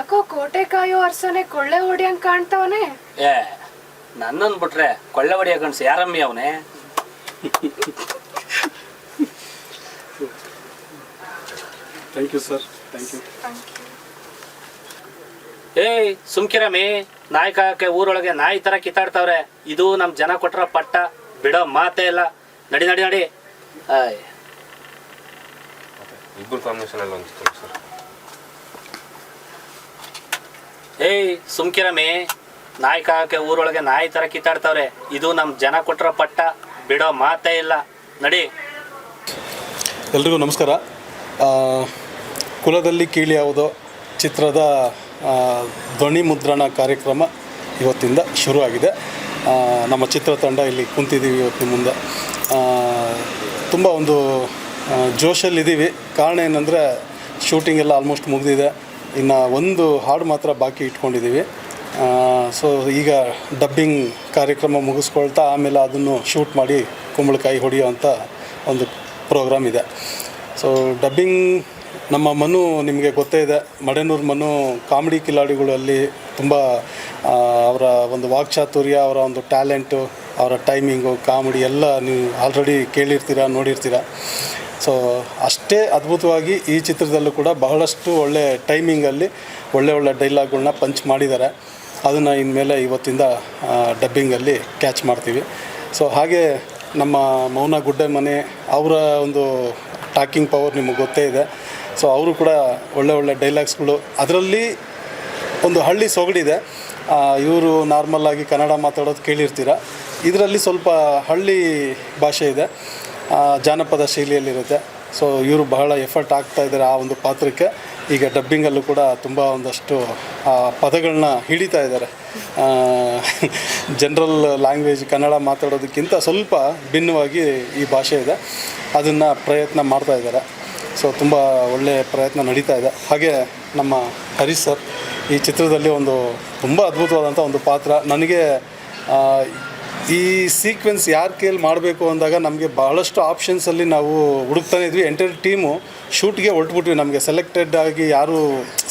ಯಾಕೋ ಕೋಟೆ ಕಾಯೋ ಅರ್ಸನೆ ಕೊಳ್ಳೆ ಹೊಡಿಯಂಗ್ ಕಾಣ್ತಾವನೆ. ಏ ನನ್ನನ್ ಬಿಟ್ರೆ ಕೊಳ್ಳೆ ಹೊಡಿಯ ಕಣ್ಸಿ ಯಾರಮ್ಮಿ ಅವನೇ. Thank you sir, thank you. ಏಯ್ ಸುಮ್ಕಿರಮ್ಮಿ, ನಾಯಿ ಕಾಯಕ್ಕೆ ಊರೊಳಗೆ ನಾಯಿ ತರ ಕಿತ್ತಾಡ್ತಾವ್ರೆ. ಇದು ನಮ್ ಜನ ಕೊಟ್ರ ಪಟ್ಟ, ಬಿಡೋ ಮಾತೇ ಇಲ್ಲ. ನಡಿ ನಡಿ ನಡಿ. ಆಯ್ ಇಬ್ಬರು ಕಾಂಬಿನೇಷನ್ ಅಲ್ಲಿ ಅನ್ಸುತ್ತೆ ಸರ್. ಏಯ್ ಸುಮ್ಕಿರಮ್ಮಿ, ನಾಯಿ ಕಾಯಕ್ಕೆ ಊರೊಳಗೆ ನಾಯಿ ತರ ಕಿತ್ತಾಡ್ತಾವ್ರೆ. ಇದು ನಮ್ ಜನ ಕೊಟ್ರ ಪಟ್ಟ, ಬಿಡೋ ಮಾತೇ ಇಲ್ಲ. ನಡಿ. ಎಲ್ರಿಗೂ ನಮಸ್ಕಾರ. ಕುಲದಲ್ಲಿ ಕೀಳಿ ಯಾವುದೋ ಚಿತ್ರದ ಧ್ವನಿ ಮುದ್ರಣ ಕಾರ್ಯಕ್ರಮ ಇವತ್ತಿಂದ ಶುರುವಾಗಿದೆ. ನಮ್ಮ ಚಿತ್ರತಂಡ ಇಲ್ಲಿ ಕುಂತಿದ್ದೀವಿ ಇವತ್ತಿನ ಮುಂದೆ. ತುಂಬ ಒಂದು ಜೋಶಲ್ಲಿದ್ದೀವಿ. ಕಾರಣ ಏನಂದರೆ ಶೂಟಿಂಗ್ ಎಲ್ಲ ಆಲ್ಮೋಸ್ಟ್ ಮುಗಿದಿದೆ. ಇನ್ನು ಒಂದು ಹಾಡು ಮಾತ್ರ ಬಾಕಿ ಇಟ್ಕೊಂಡಿದ್ದೀವಿ. ಸೊ ಈಗ ಡಬ್ಬಿಂಗ್ ಕಾರ್ಯಕ್ರಮ ಮುಗಿಸ್ಕೊಳ್ತಾ ಆಮೇಲೆ ಅದನ್ನು ಶೂಟ್ ಮಾಡಿ ಕುಂಬಳಕಾಯಿ ಹೊಡೆಯೋ ಅಂಥ ಒಂದು ಪ್ರೋಗ್ರಾಮ್ ಇದೆ. ಸೊ ಡಬ್ಬಿಂಗ್ ನಮ್ಮ ಮನು ನಿಮಗೆ ಗೊತ್ತೇ ಇದೆ. ಮಡೆನೂರು ಮನು ಕಾಮಿಡಿ ಕಿಲಾಡಿಗಳಲ್ಲಿ ತುಂಬ ಅವರ ಒಂದು ವಾಕ್ಚಾತುರ್ಯ, ಅವರ ಒಂದು ಟ್ಯಾಲೆಂಟು, ಅವರ ಟೈಮಿಂಗು, ಕಾಮಿಡಿ ಎಲ್ಲ ನೀವು ಆಲ್ರೆಡಿ ಕೇಳಿರ್ತೀರ, ನೋಡಿರ್ತೀರ. ಸೊ ಅಷ್ಟೇ ಅದ್ಭುತವಾಗಿ ಈ ಚಿತ್ರದಲ್ಲೂ ಕೂಡ ಬಹಳಷ್ಟು ಒಳ್ಳೆ ಟೈಮಿಂಗಲ್ಲಿ ಒಳ್ಳೆ ಡೈಲಾಗ್ಗಳನ್ನ ಪಂಚ್ ಮಾಡಿದ್ದಾರೆ. ಅದನ್ನು ಇನ್ಮೇಲೆ ಇವತ್ತಿಂದ ಡಬ್ಬಿಂಗಲ್ಲಿ ಕ್ಯಾಚ್ ಮಾಡ್ತೀವಿ. ಸೊ ಹಾಗೆ ನಮ್ಮ ಮೌನ ಗುಡ್ಡೆ ಮನೆ ಅವರ ಒಂದು ಟಾಕಿಂಗ್ ಪವರ್ ನಿಮಗೆ ಗೊತ್ತೇ ಇದೆ. ಸೊ ಅವರು ಕೂಡ ಒಳ್ಳೆ ಡೈಲಾಗ್ಸ್ಗಳು, ಅದರಲ್ಲಿ ಒಂದು ಹಳ್ಳಿ ಸೊಗಡಿದೆ. ಇವರು ನಾರ್ಮಲ್ಲಾಗಿ ಕನ್ನಡ ಮಾತಾಡೋದು ಕೇಳಿರ್ತೀರ. ಇದರಲ್ಲಿ ಸ್ವಲ್ಪ ಹಳ್ಳಿ ಭಾಷೆ ಇದೆ, ಜಾನಪದ ಶೈಲಿಯಲ್ಲಿರುತ್ತೆ. ಸೊ ಇವರು ಬಹಳ ಎಫರ್ಟ್ ಆಗ್ತಾಯಿದ್ದಾರೆ ಆ ಒಂದು ಪಾತ್ರಕ್ಕೆ. ಈಗ ಡಬ್ಬಿಂಗಲ್ಲೂ ಕೂಡ ತುಂಬ ಒಂದಷ್ಟು ಪದಗಳನ್ನ ಹಿಡಿತಾ ಇದ್ದಾರೆ. ಜನರಲ್ ಲ್ಯಾಂಗ್ವೇಜ್ ಕನ್ನಡ ಮಾತಾಡೋದಕ್ಕಿಂತ ಸ್ವಲ್ಪ ಭಿನ್ನವಾಗಿ ಈ ಭಾಷೆ ಇದೆ. ಅದನ್ನು ಪ್ರಯತ್ನ ಮಾಡ್ತಾ ಇದ್ದಾರೆ. ಸೊ ತುಂಬ ಒಳ್ಳೆಯ ಪ್ರಯತ್ನ ನಡೀತಾ ಇದೆ. ಹಾಗೆ ನಮ್ಮ ಹರೀಶ್ ಸರ್ ಈ ಚಿತ್ರದಲ್ಲಿ ಒಂದು ತುಂಬ ಅದ್ಭುತವಾದಂಥ ಒಂದು ಪಾತ್ರ. ನನಗೆ ಈ ಸೀಕ್ವೆನ್ಸ್ ಯಾರ ಕೈಯಲ್ಲಿ ಮಾಡಬೇಕು ಅಂದಾಗ ನಮಗೆ ಭಾಳಷ್ಟು ಆಪ್ಷನ್ಸಲ್ಲಿ ನಾವು ಹುಡುಕ್ತಾನೆ ಇದ್ವಿ. ಎಂಟೈರ್ ಟೀಮು ಶೂಟ್ಗೆ ಹೊರಟ್ಬಿಟ್ವಿ. ನಮಗೆ ಸೆಲೆಕ್ಟೆಡ್ ಆಗಿ ಯಾರೂ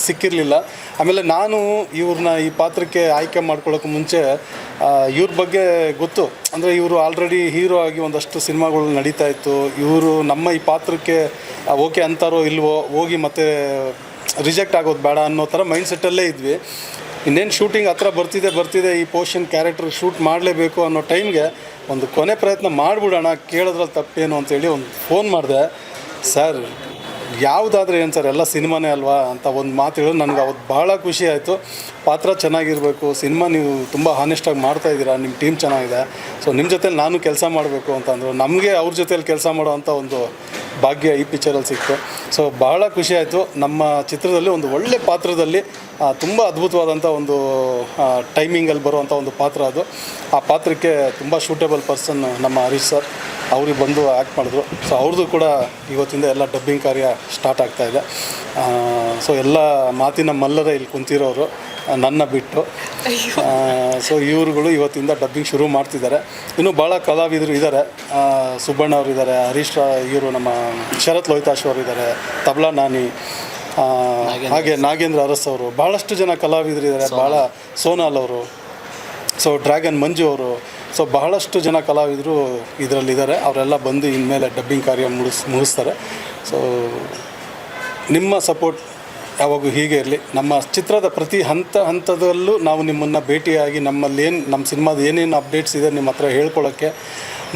ಸಿಕ್ಕಿರಲಿಲ್ಲ. ಆಮೇಲೆ ನಾನು ಇವ್ರನ್ನ ಈ ಪಾತ್ರಕ್ಕೆ ಆಯ್ಕೆ ಮಾಡ್ಕೊಳ್ಳೋಕೆ ಮುಂಚೆ ಇವ್ರ ಬಗ್ಗೆ ಗೊತ್ತು. ಅಂದರೆ ಇವರು ಆಲ್ರೆಡಿ ಹೀರೋ ಆಗಿ ಒಂದಷ್ಟು ಸಿನಿಮಾಗಳು ನಡೀತಾ ಇತ್ತು. ಇವರು ನಮ್ಮ ಈ ಪಾತ್ರಕ್ಕೆ ಓಕೆ ಅಂತಾರೋ ಇಲ್ವೋ, ಹೋಗಿ ಮತ್ತೆ ರಿಜೆಕ್ಟ್ ಆಗೋದು ಬೇಡ ಅನ್ನೋ ಥರ ಮೈಂಡ್ಸೆಟ್ಟಲ್ಲೇ ಇದ್ವಿ. ಇನ್ನೇನು ಶೂಟಿಂಗ್ ಹತ್ರ ಬರ್ತಿದೆ, ಈ ಪೋರ್ಷನ್ ಕ್ಯಾರೆಕ್ಟರ್ ಶೂಟ್ ಮಾಡಲೇಬೇಕು ಅನ್ನೋ ಟೈಮ್ಗೆ ಒಂದು ಕೊನೆ ಪ್ರಯತ್ನ ಮಾಡಿಬಿಡೋಣ, ಕೇಳೋದ್ರಲ್ಲಿ ತಪ್ಪೇನು ಅಂತೇಳಿ ಒಂದು ಫೋನ್ ಮಾಡಿದೆ. ಸರ್ ಯಾವುದಾದ್ರೆ ಏನು ಸರ್, ಎಲ್ಲ ಸಿನಿಮಾನೇ ಅಲ್ವಾ ಅಂತ ಒಂದು ಮಾತು ಹೇಳೋದು ನನಗೆ ಅವತ್ತು ಭಾಳ ಖುಷಿ ಆಯಿತು. ಪಾತ್ರ ಚೆನ್ನಾಗಿರಬೇಕು, ಸಿನಿಮಾ ನೀವು ತುಂಬ ಹಾನೆಸ್ಟಾಗಿ ಮಾಡ್ತಾಯಿದ್ದೀರಾ, ನಿಮ್ಮ ಟೀಮ್ ಚೆನ್ನಾಗಿದೆ, ಸೊ ನಿಮ್ಮ ಜೊತೆಲಿ ನಾನು ಕೆಲಸ ಮಾಡಬೇಕು ಅಂತಂದರು. ನಮಗೆ ಅವ್ರ ಜೊತೆಲಿ ಕೆಲಸ ಮಾಡೋ ಅಂಥ ಒಂದು ಭಾಗ್ಯ ಈ ಪಿಕ್ಚರಲ್ಲಿ ಸಿಕ್ತು. ಸೊ ಬಹಳ ಖುಷಿ ಆಯಿತು. ನಮ್ಮ ಚಿತ್ರದಲ್ಲಿ ಒಂದು ಒಳ್ಳೆ ಪಾತ್ರದಲ್ಲಿ ತುಂಬ ಅದ್ಭುತವಾದಂಥ ಒಂದು ಟೈಮಿಂಗಲ್ಲಿ ಬರುವಂಥ ಒಂದು ಪಾತ್ರ ಅದು. ಆ ಪಾತ್ರಕ್ಕೆ ತುಂಬ ಶೂಟೇಬಲ್ ಪರ್ಸನ್ ನಮ್ಮ ಹರೀಶ್ ಸರ್, ಅವ್ರಿಗೆ ಬಂದು ಆ್ಯಕ್ಟ್ ಮಾಡಿದ್ರು. ಸೊ ಅವ್ರದ್ದು ಕೂಡ ಇವತ್ತಿಂದ ಎಲ್ಲ ಡಬ್ಬಿಂಗ್ ಕಾರ್ಯ ಸ್ಟಾರ್ಟ್ ಆಗ್ತಾಯಿದೆ. ಸೊ ಎಲ್ಲ ಮಾತಿನ ಮಲ್ಲರ ಇಲ್ಲಿ ಕುಂತಿರೋರು ನನ್ನ ಬಿಟ್ಟು. ಸೊ ಇವ್ರುಗಳು ಇವತ್ತಿಂದ ಡಬ್ಬಿಂಗ್ ಶುರು ಮಾಡ್ತಿದ್ದಾರೆ. ಇನ್ನೂ ಭಾಳ ಕಲಾವಿದರು ಇದ್ದಾರೆ. ಸುಬ್ಬಣ್ಣ ಅವರು ಇದ್ದಾರೆ, ಹರೀಶ್ ಇವರು ನಮ್ಮ ಶರತ್ ಲೋಹಿತಾಶ್ ಅವರು ಇದ್ದಾರೆ, ತಬಲಾ ನಾನಿ, ಹಾಗೆ ನಾಗೇಂದ್ರ ಅರಸ್ ಅವರು, ಭಾಳಷ್ಟು ಜನ ಕಲಾವಿದರು ಇದ್ದಾರೆ. ಭಾಳ ಸೋನಾಲ್ ಅವರು, ಸೊ ಡ್ರ್ಯಾಗನ್ ಮಂಜು ಅವರು, ಸೊ ಬಹಳಷ್ಟು ಜನ ಕಲಾವಿದರು ಇದರಲ್ಲಿದ್ದಾರೆ. ಅವರೆಲ್ಲ ಬಂದು ಇನ್ಮೇಲೆ ಡಬ್ಬಿಂಗ್ ಕಾರ್ಯ ಮುಗಿಸ್ತಾರೆ. ಸೊ ನಿಮ್ಮ ಸಪೋರ್ಟ್ ಯಾವಾಗೂ ಹೀಗೆ ಇರಲಿ. ನಮ್ಮ ಚಿತ್ರದ ಪ್ರತಿ ಹಂತದಲ್ಲೂ ನಾವು ನಿಮ್ಮನ್ನು ಭೇಟಿಯಾಗಿ ನಮ್ಮ ಸಿನಿಮಾದ ಏನೇನು ಅಪ್ಡೇಟ್ಸ್ ಇದೆ ನಿಮ್ಮ ಹತ್ರ ಹೇಳ್ಕೊಳ್ಳೋಕ್ಕೆ,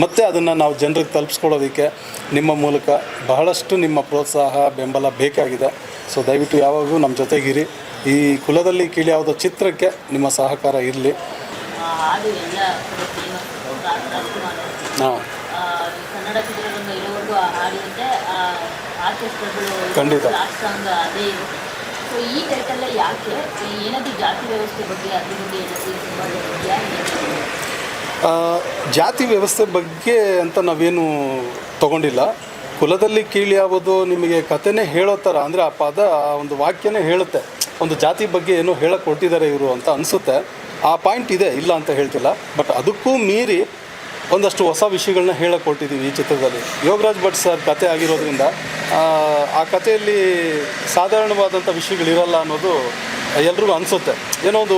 ಮತ್ತು ಅದನ್ನು ನಾವು ಜನರಿಗೆ ತಲುಪಿಸ್ಕೊಡೋದಕ್ಕೆ ನಿಮ್ಮ ಮೂಲಕ ಬಹಳಷ್ಟು ನಿಮ್ಮ ಪ್ರೋತ್ಸಾಹ ಬೆಂಬಲ ಬೇಕಾಗಿದೆ. ಸೊ ದಯವಿಟ್ಟು ಯಾವಾಗೂ ನಮ್ಮ ಜೊತೆಗಿರಿ. ಈ ಕುಲದಲ್ಲಿ ಕೀಳಿ ಯಾವುದೋ ಚಿತ್ರಕ್ಕೆ ನಿಮ್ಮ ಸಹಕಾರ ಇರಲಿ. ಹಾಂ, ಖಂಡಿತ. ಜಾತಿ ವ್ಯವಸ್ಥೆ ಬಗ್ಗೆ ಅಂತ ನಾವೇನು ತಗೊಂಡಿಲ್ಲ. ಕುಲದಲ್ಲಿ ಕೀಳಿ ಯಾವುದು ನಿಮಗೆ ಕಥೆನೇ ಹೇಳೋ ಥರ, ಅಂದರೆ ಆ ಪದ, ಆ ಒಂದು ವಾಕ್ಯನೇ ಹೇಳುತ್ತೆ. ಒಂದು ಜಾತಿ ಬಗ್ಗೆ ಏನೋ ಹೇಳಕ್ಕೆ ಕೊಟ್ಟಿದ್ದಾರೆ ಇವರು ಅಂತ ಅನಿಸುತ್ತೆ. ಆ ಪಾಯಿಂಟ್ ಇದೆ, ಇಲ್ಲ ಅಂತ ಹೇಳ್ತಿಲ್ಲ. ಬಟ್ ಅದಕ್ಕೂ ಮೀರಿ ಒಂದಷ್ಟು ಹೊಸ ವಿಷಯಗಳನ್ನ ಹೇಳಕ್ಕೆ ಕೊಟ್ಟಿದ್ದೀವಿ ಈ ಚಿತ್ರದಲ್ಲಿ. ಯೋಗರಾಜ್ ಭಟ್ ಸರ್ ಕತೆ ಆಗಿರೋದ್ರಿಂದ ಆ ಕಥೆಯಲ್ಲಿ ಸಾಧಾರಣವಾದಂಥ ವಿಷಯಗಳಿರಲ್ಲ ಅನ್ನೋದು ಎಲ್ರಿಗೂ ಅನಿಸುತ್ತೆ ಏನೋ ಒಂದು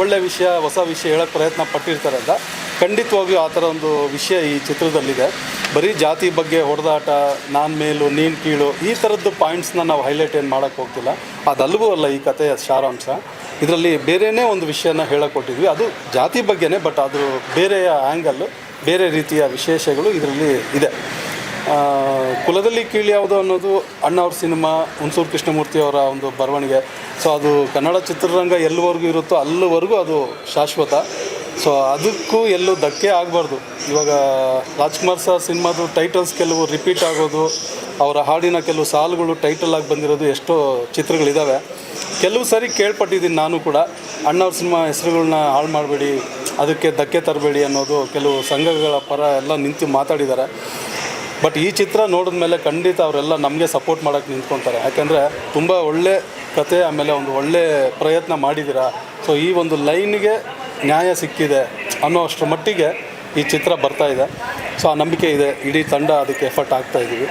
ಒಳ್ಳೆಯ ವಿಷಯ ಹೊಸ ವಿಷಯ ಹೇಳೋಕ್ಕೆ ಪ್ರಯತ್ನ ಪಟ್ಟಿರ್ತಾರೆ ಅಂತ. ಖಂಡಿತವಾಗಿಯೂ ಆ ಥರ ಒಂದು ವಿಷಯ ಈ ಚಿತ್ರದಲ್ಲಿದೆ. ಬರೀ ಜಾತಿ ಬಗ್ಗೆ ಹೊಡೆದಾಟ, ನಾನು ಮೇಲು ನೀನು ಕೀಳು ಈ ಥರದ್ದು ಪಾಯಿಂಟ್ಸ್ನ ನಾವು ಹೈಲೈಟ್ ಏನು ಮಾಡೋಕ್ಕೆ ಹೋಗ್ತಿಲ್ಲ. ಅದಲ್ಲವೂ ಅಲ್ಲ ಈ ಕಥೆಯ ಸಾರಾಂಶ. ಇದರಲ್ಲಿ ಬೇರೆಯೇ ಒಂದು ವಿಷಯನ ಹೇಳಕೊಟ್ಟಿದ್ವಿ, ಅದು ಜಾತಿ ಬಗ್ಗೆನೇ, ಬಟ್ ಅದು ಬೇರೆಯ ಆ್ಯಂಗಲ್ಲು, ಬೇರೆ ರೀತಿಯ ವಿಶೇಷಗಳು ಇದರಲ್ಲಿ ಇದೆ. ಕುಲದಲ್ಲಿ ಕೀಳು ಯಾವುದು ಅನ್ನೋದು ಅಣ್ಣವ್ರ ಸಿನಿಮಾ, ಹುಣಸೂರು ಕೃಷ್ಣಮೂರ್ತಿ ಅವರ ಒಂದು ಬರವಣಿಗೆ. ಸೊ ಅದು ಕನ್ನಡ ಚಿತ್ರರಂಗ ಎಲ್ಲಿವರೆಗೂ ಇರುತ್ತೋ ಅಲ್ಲಿವರೆಗೂ ಅದು ಶಾಶ್ವತ. ಸೊ ಅದಕ್ಕೂ ಎಲ್ಲೂ ಧಕ್ಕೆ ಆಗಬಾರ್ದು. ಇವಾಗ ರಾಜ್ಕುಮಾರ್ ಸರ್ ಸಿನಿಮಾದು ಟೈಟಲ್ಸ್ ಕೆಲವು ರಿಪೀಟ್ ಆಗೋದು, ಅವರ ಹಾಡಿನ ಕೆಲವು ಸಾಲುಗಳು ಟೈಟಲ್ ಆಗಿ ಬಂದಿರೋದು ಎಷ್ಟೋ ಚಿತ್ರಗಳಿದ್ದಾವೆ. ಕೆಲವು ಸಾರಿ ಕೇಳ್ಪಟ್ಟಿದ್ದೀನಿ ನಾನು ಕೂಡ, ಅಣ್ಣವ್ರ ಸಿನಿಮಾ ಹೆಸರುಗಳನ್ನ ಹಾಳು ಮಾಡಬೇಡಿ, ಅದಕ್ಕೆ ಧಕ್ಕೆ ತರಬೇಡಿ ಅನ್ನೋದು ಕೆಲವು ಸಂಘಗಳ ಪರ ಎಲ್ಲ ನಿಂತು ಮಾತಾಡಿದ್ದಾರೆ. ಬಟ್ ಈ ಚಿತ್ರ ನೋಡಿದ ಮೇಲೆ ಖಂಡಿತ ಅವರೆಲ್ಲ ನಮಗೆ ಸಪೋರ್ಟ್ ಮಾಡೋಕ್ಕೆ ನಿಂತ್ಕೊತಾರೆ. ಯಾಕೆಂದರೆ ತುಂಬ ಒಳ್ಳೆ ಕತೆ, ಆಮೇಲೆ ಒಂದು ಒಳ್ಳೆ ಪ್ರಯತ್ನ ಮಾಡಿದ್ದೀರಾ. ಸೊ ಈ ಒಂದು ಲೈನಿಗೆ ನ್ಯಾಯ ಸಿಕ್ಕಿದೆ ಅನ್ನೋ ಅಷ್ಟರ ಮಟ್ಟಿಗೆ ಈ ಚಿತ್ರ ಬರ್ತಾ ಇದೆ. ಸೊ ಆ ನಂಬಿಕೆ ಇದೆ, ಇಡೀ ತಂಡ ಅದಕ್ಕೆ ಎಫರ್ಟ್ ಆಗ್ತಾ ಇದ್ದೀವಿ.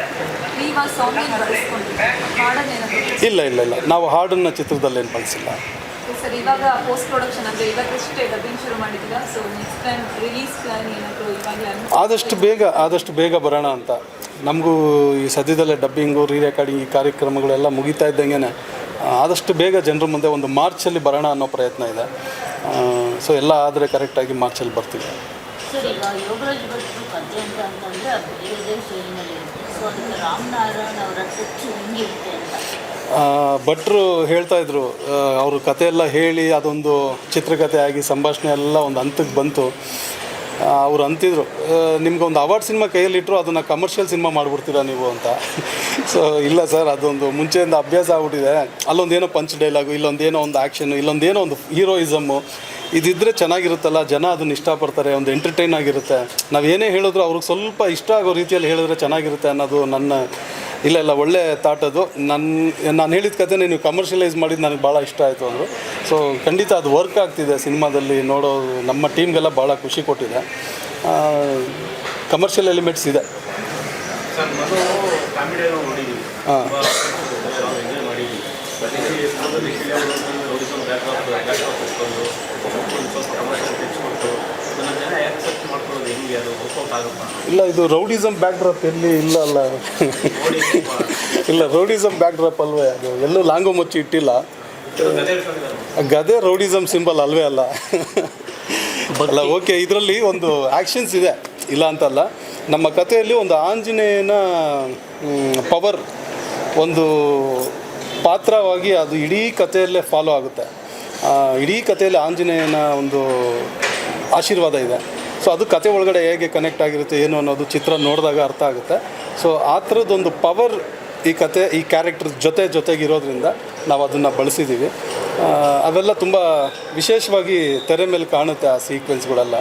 ಇಲ್ಲ ಇಲ್ಲ ಇಲ್ಲ, ನಾವು ಹಾಡನ್ನು ಚಿತ್ರದಲ್ಲೇನು ಬಳಸಿಲ್ಲ. ಸರ್, ಇವಾಗ ಪೋಸ್ಟ್ ಪ್ರೊಡಕ್ಷನ್ ಅಂದರೆ ಇವತ್ತಷ್ಟೇ ಡಬ್ಬಿಂಗ್ ಶುರು ಮಾಡಿದ್ದೀರಾ? So next time release plan ಏನಾದರೂ ಇವಾಗಲೇ ಆದಷ್ಟು ಬೇಗ ಬರೋಣ ಅಂತ. ನಮಗೂ ಈ ಸದ್ಯದಲ್ಲೇ ಡಬ್ಬಿಂಗು, ರೀ ರೆಕಾರ್ಡಿಂಗ್ ಈ ಕಾರ್ಯಕ್ರಮಗಳೆಲ್ಲ ಮುಗಿತಾ ಇದ್ದಂಗೆ ಆದಷ್ಟು ಬೇಗ ಜನರ ಮುಂದೆ ಒಂದು ಮಾರ್ಚಲ್ಲಿ ಬರೋಣ ಅನ್ನೋ ಪ್ರಯತ್ನ ಇದೆ. ಸೊ ಎಲ್ಲ ಆದರೆ ಕರೆಕ್ಟಾಗಿ ಮಾರ್ಚಲ್ಲಿ ಬರ್ತೀವಿ. ಸರ್, ಈಗ ಯೋಗರಾಜ್ ಭಟ್ರು ಕಥೆ ಅಂತಂದರೆ ಅದು ಬೇರೆ ಶೈಲಿನಲ್ಲಿ ಇರುತ್ತೆ. ಸೊ ಅದಕ್ಕೆ ರಾಮನಾರಾಯಣ್ ಅವರ ಟಚ್ ಹೆಂಗಿರುತ್ತೆ ಅಂತ ಭಟ್ರು ಹೇಳ್ತಾಯಿದ್ರು. ಅವರು ಕಥೆಯೆಲ್ಲ ಹೇಳಿ ಅದೊಂದು ಚಿತ್ರಕಥೆ ಆಗಿ ಸಂಭಾಷಣೆ ಎಲ್ಲ ಒಂದು ಹಂತಕ್ಕೆ ಬಂತು. ಅವ್ರು ಅಂತಿದ್ರು, ನಿಮ್ಗೊಂದು ಅವಾರ್ಡ್ ಸಿನಿಮಾ ಕೈಯಲ್ಲಿಟ್ಟರು ಅದನ್ನು ಕಮರ್ಷಿಯಲ್ ಸಿನಿಮಾ ಮಾಡಿಬಿಡ್ತೀರಾ ನೀವು ಅಂತ. ಸೊ ಇಲ್ಲ ಸರ್, ಅದೊಂದು ಮುಂಚೆಯಿಂದ ಅಭ್ಯಾಸ ಆಗ್ಬಿಟ್ಟಿದೆ. ಅಲ್ಲೊಂದೇನೋ ಪಂಚ್ ಡೈಲಾಗು, ಇಲ್ಲೊಂದೇನೋ ಒಂದು ಆ್ಯಕ್ಷನು, ಇಲ್ಲೊಂದೇನೋ ಒಂದು ಹೀರೋಯಿಸಮ್ಮು ಇದಿದ್ದರೆ ಚೆನ್ನಾಗಿರುತ್ತಲ್ಲ, ಜನ ಅದನ್ನು ಇಷ್ಟಪಡ್ತಾರೆ, ಒಂದು ಎಂಟರ್ಟೈನ್ ಆಗಿರುತ್ತೆ. ನಾವೇನೇ ಹೇಳಿದ್ರು ಅವ್ರಿಗೆ ಸ್ವಲ್ಪ ಇಷ್ಟ ಆಗೋ ರೀತಿಯಲ್ಲಿ ಹೇಳಿದ್ರೆ ಚೆನ್ನಾಗಿರುತ್ತೆ ಅನ್ನೋದು ನನ್ನ. ಇಲ್ಲ ಒಳ್ಳೆ ಥಾಟ್ ಅದು. ನಾನು ಹೇಳಿದ ಕಥೆನೇ ನೀವು ಕಮರ್ಷಿಯಲೈಸ್ ಮಾಡಿದ್ದು ನನಗೆ ಭಾಳ ಇಷ್ಟ ಆಯಿತು ಅಂದರು. ಸೊ ಖಂಡಿತ ಅದು ವರ್ಕ್ ಆಗ್ತಿದೆ ಸಿನಿಮಾದಲ್ಲಿ ನೋಡೋದು. ನಮ್ಮ ಟೀಮ್ಗೆಲ್ಲ ಭಾಳ ಖುಷಿ ಕೊಟ್ಟಿದೆ. ಕಮರ್ಷಿಯಲ್ ಎಲಿಮೆಂಟ್ಸ್ ಇದೆ. ಹಾಂ, ಇಲ್ಲ ಇದು ರೌಡಿಸಮ್ ಬ್ಯಾಕ್ ಡ್ರಾಪ್ ಎಲ್ಲಿ ಇಲ್ಲ ಅಲ್ಲ. ಇಲ್ಲ, ರೌಡಿಸಮ್ ಬ್ಯಾಕ್ ಡ್ರಾಪ್ ಅಲ್ವೇ ಅದು, ಎಲ್ಲೂ ಲಾಂಗು ಮುಚ್ಚಿ ಇಟ್ಟಿಲ್ಲ. ಗದೆ ರೌಡಿಸಮ್ ಸಿಂಬಲ್ ಅಲ್ವೇ ಅಲ್ಲ. ಅಲ್ಲ ಓಕೆ, ಇದರಲ್ಲಿ ಒಂದು ಆ್ಯಕ್ಷನ್ಸ್ ಇದೆ, ಇಲ್ಲ ಅಂತಲ್ಲ. ನಮ್ಮ ಕಥೆಯಲ್ಲಿ ಒಂದು ಆಂಜನೇಯನ ಪವರ್ ಒಂದು ಪಾತ್ರವಾಗಿ ಅದು ಇಡೀ ಕಥೆಯಲ್ಲೇ ಫಾಲೋ ಆಗುತ್ತೆ. ಇಡೀ ಕಥೆಯಲ್ಲಿ ಆಂಜನೇಯನ ಒಂದು ಆಶೀರ್ವಾದ ಇದೆ. ಸೊ ಅದು ಕತೆ ಒಳಗಡೆ ಹೇಗೆ ಕನೆಕ್ಟ್ ಆಗಿರುತ್ತೆ ಏನು ಅನ್ನೋದು ಚಿತ್ರ ನೋಡಿದಾಗ ಅರ್ಥ ಆಗುತ್ತೆ. ಸೊ ಆ ಥರದ್ದೊಂದು ಪವರ್ ಈ ಕತೆ, ಈ ಕ್ಯಾರೆಕ್ಟರ್ ಜೊತೆಗಿರೋದ್ರಿಂದ ನಾವು ಅದನ್ನು ಬಳಸಿದ್ದೀವಿ. ಅವೆಲ್ಲ ತುಂಬ ವಿಶೇಷವಾಗಿ ತೆರೆ ಮೇಲೆ ಕಾಣುತ್ತೆ ಆ ಸೀಕ್ವೆನ್ಸ್ಗಳೆಲ್ಲ.